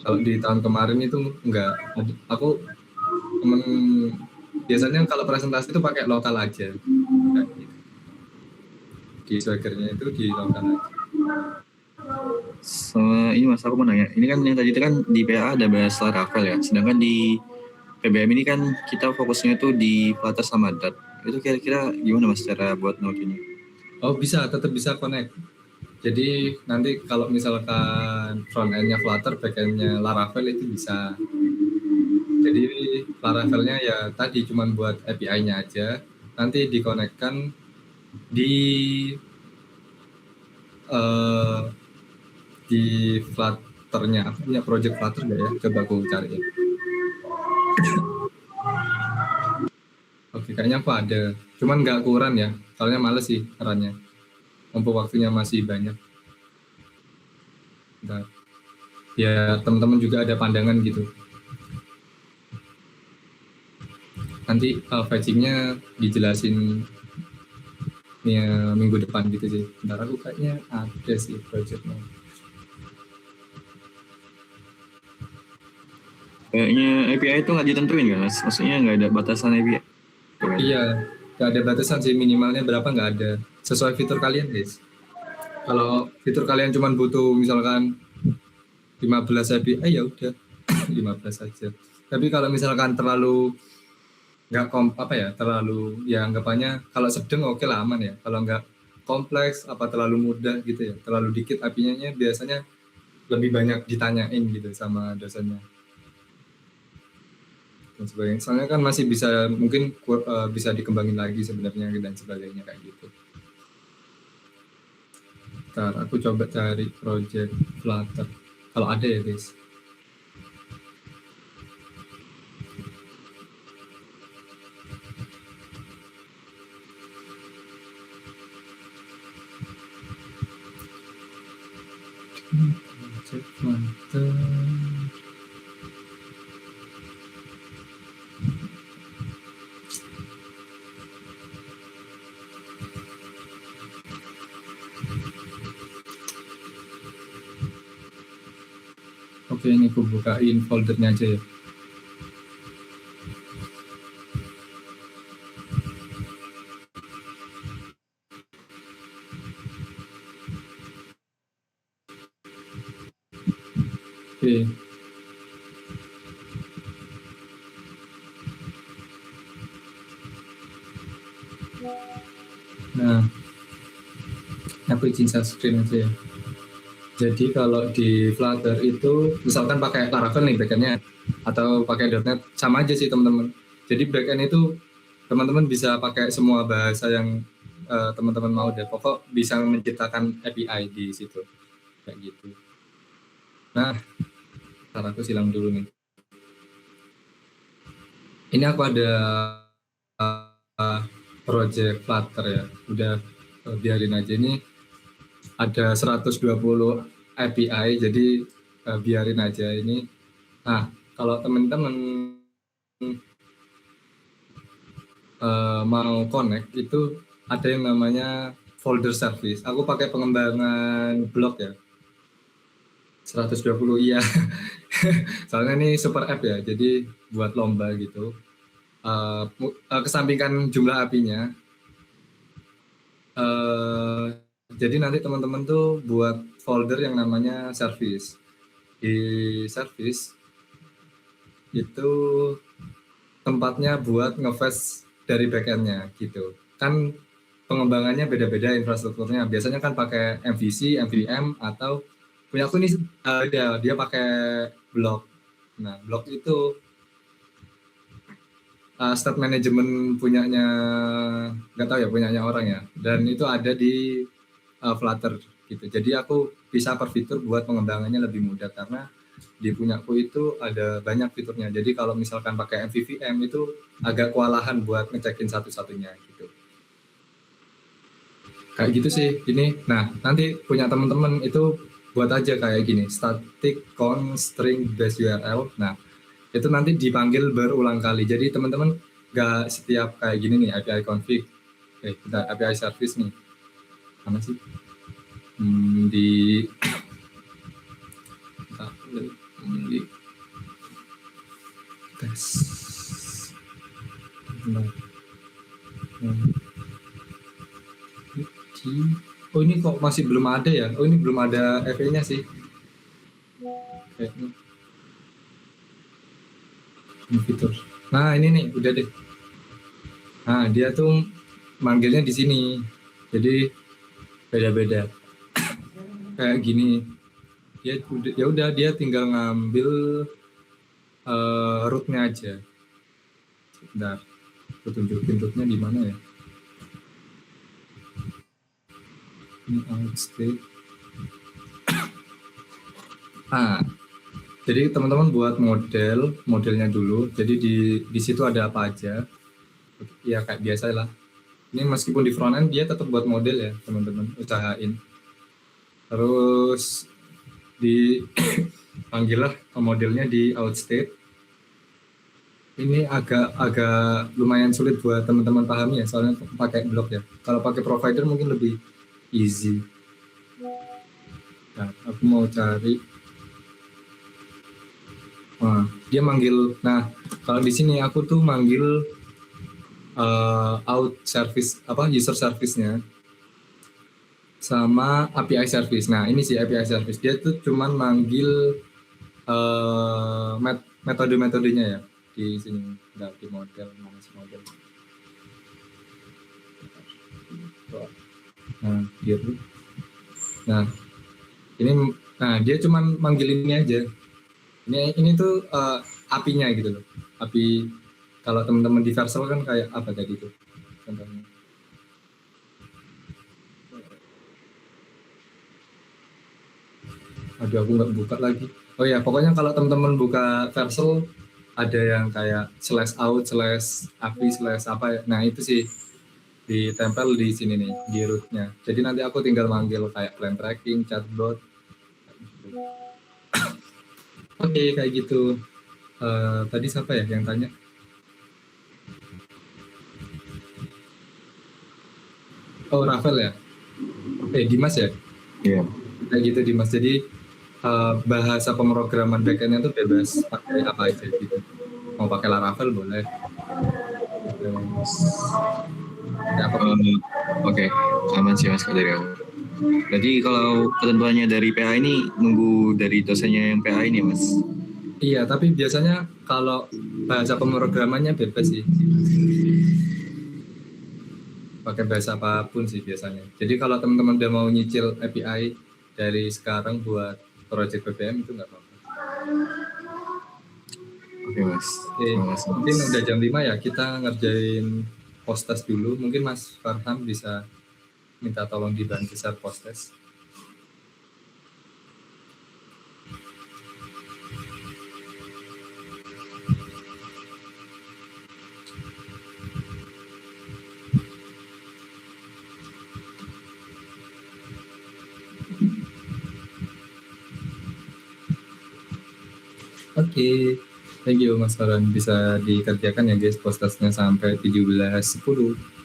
kalau di tahun kemarin itu enggak. Aku temen biasanya kalau presentasi itu pakai lokal aja. Di Swagger-nya itu di lokal aja. Sama ini mas, aku mau nanya. Ini kan yang tadi itu kan di PA ada bahas Laravel ya. Sedangkan di PBM ini kan kita fokusnya tuh di Flutter sama Dart. Itu kira-kira gimana mas cara buat note-nya? Oh bisa, tetap bisa connect. Jadi nanti kalau misalkan front end-nya Flutter, back end-nya Laravel itu bisa. Jadi Laravel-nya ya tadi cuma buat API-nya aja. Nanti dikonekkan di Flutter-nya. Aku punya project Flutter nggak ya? Coba aku cari ya. Oke, kayaknya aku ada. Cuman nggak kurang ya. Soalnya males sih caranya. Mumpung waktunya masih banyak. Bentar. Ya, teman-teman juga ada pandangan gitu. Nanti fetching-nya dijelasin ya, minggu depan gitu sih. Bentar aku kayaknya ada sih projectnya. Kayaknya API itu nggak ditentuin kan mas? Maksudnya nggak ada batasan API. Iya, nggak ada batasan sih, minimalnya berapa nggak ada. Sesuai fitur kalian guys. Kalau fitur kalian cuma butuh misalkan 15 API, ya udah 15 saja. Tapi kalau misalkan terlalu nggak terlalu ya anggapannya kalau sedang oke lah, aman ya. Kalau nggak kompleks apa terlalu mudah gitu ya, terlalu dikit API-nya biasanya lebih banyak ditanyain gitu sama dosennya dan sebagainya. Soalnya kan masih bisa mungkin bisa dikembangin lagi sebenarnya dan sebagainya kayak gitu. Ntar aku coba cari project Flutter kalau ada ya guys. Project Flutter. Oke, ini aku bukain foldernya aja ya. Oke. Nah, aku izin share screen aja ya. Jadi kalau di Flutter itu misalkan pakai Laravel nih backend-nya atau pakai .NET sama aja sih teman-teman. Jadi backend itu teman-teman bisa pakai semua bahasa yang teman-teman mau deh. Pokok bisa menciptakan API di situ kayak gitu. Nah, ntar aku silang dulu nih. Ini aku ada project Flutter ya. Udah biarin aja ini. Ada 120 API, jadi biarin aja ini. Nah, kalau teman-teman mau connect itu ada yang namanya folder service. Aku pakai pengembangan blog ya. 120 iya. Soalnya ini super app ya, jadi buat lomba gitu. Kesampingkan jumlah API-nya. Jadi nanti teman-teman tuh buat folder yang namanya service. Di service itu tempatnya buat nge-fetch dari backend-nya gitu. Kan pengembangannya beda-beda infrastrukturnya. Biasanya kan pakai MVC, MVM atau punya aku nih dia pakai blok. Nah, blok itu state management punyanya nggak tahu ya, punyanya orang ya. Dan itu ada di Flutter gitu. Jadi aku bisa per fitur buat pengembangannya lebih mudah karena di punyaku itu ada banyak fiturnya. Jadi kalau misalkan pakai MVVM itu agak kewalahan buat ngecekin satu-satunya gitu. Kayak gitu sih ini. Nah, nanti punya teman-teman itu buat aja kayak gini, static const string base URL. Nah, itu nanti dipanggil berulang kali. Jadi teman-teman nggak setiap kayak gini nih API config. Kita API service nih. Mana sih? Di tes. Oh ini kok masih belum ada ya? Oh ini belum ada FE-nya sih. Ini fitur. Nah ini nih udah deh. Nah dia tuh manggilnya di sini. Jadi beda-beda. Kayak gini. Ya udah dia tinggal ngambil root-nya aja. Bentar. Aku tunjukin root-nya di mana ya? Ini out state. Jadi teman-teman buat modelnya dulu. Jadi di situ ada apa aja. Ya kayak biasa lah. Ini meskipun di front end dia tetap buat model ya teman-teman, usahain. Terus dipanggil lah modelnya di outstate. Ini agak lumayan sulit buat teman-teman pahami ya, soalnya pakai blok ya. Kalau pakai provider mungkin lebih easy. Nah, aku mau cari. Nah, dia manggil. Nah, kalau di sini aku tuh manggil out service user service-nya sama API service. Nah, ini sih API service. Dia tuh cuman manggil metode-metodenya ya di sini, nggak di model. Nah, gitu. Nah, dia cuman manggil ini aja. Ini tuh API-nya gitu loh. API kalau teman-teman di Vercel kan kayak apa tadi itu contohnya. Aduh, aku nggak buka lagi. Oh ya, pokoknya kalau teman-teman buka Vercel ada yang kayak /out /API apa ya. Nah, itu sih ditempel di sini nih, di root-nya. Jadi nanti aku tinggal manggil kayak plan tracking, chatbot. Oke, kayak gitu. Tadi siapa ya yang tanya? Oh, Rafael ya? Dimas ya? Iya. Kayak gitu Dimas. Jadi bahasa pemrograman backend-nya tuh bebas pakai apa aja gitu. Mau pakai Laravel boleh. Oke, aman sih Mas dari aku. Jadi kalau ketentuannya dari PA ini nunggu dari dosennya yang PA ini Mas? Iya, tapi biasanya kalau bahasa pemrogramannya bebas sih. Pakai bahasa apapun sih biasanya. Jadi kalau teman-teman udah mau nyicil API dari sekarang buat project BBM itu nggak apa-apa. Oke Mas. Mungkin udah jam 5 ya, kita ngerjain post test dulu. Mungkin Mas Farham bisa minta tolong dibantu share post test. Oke, thank you Mas Farhan. Bisa dikerjakan ya guys post testnya sampai 17.10.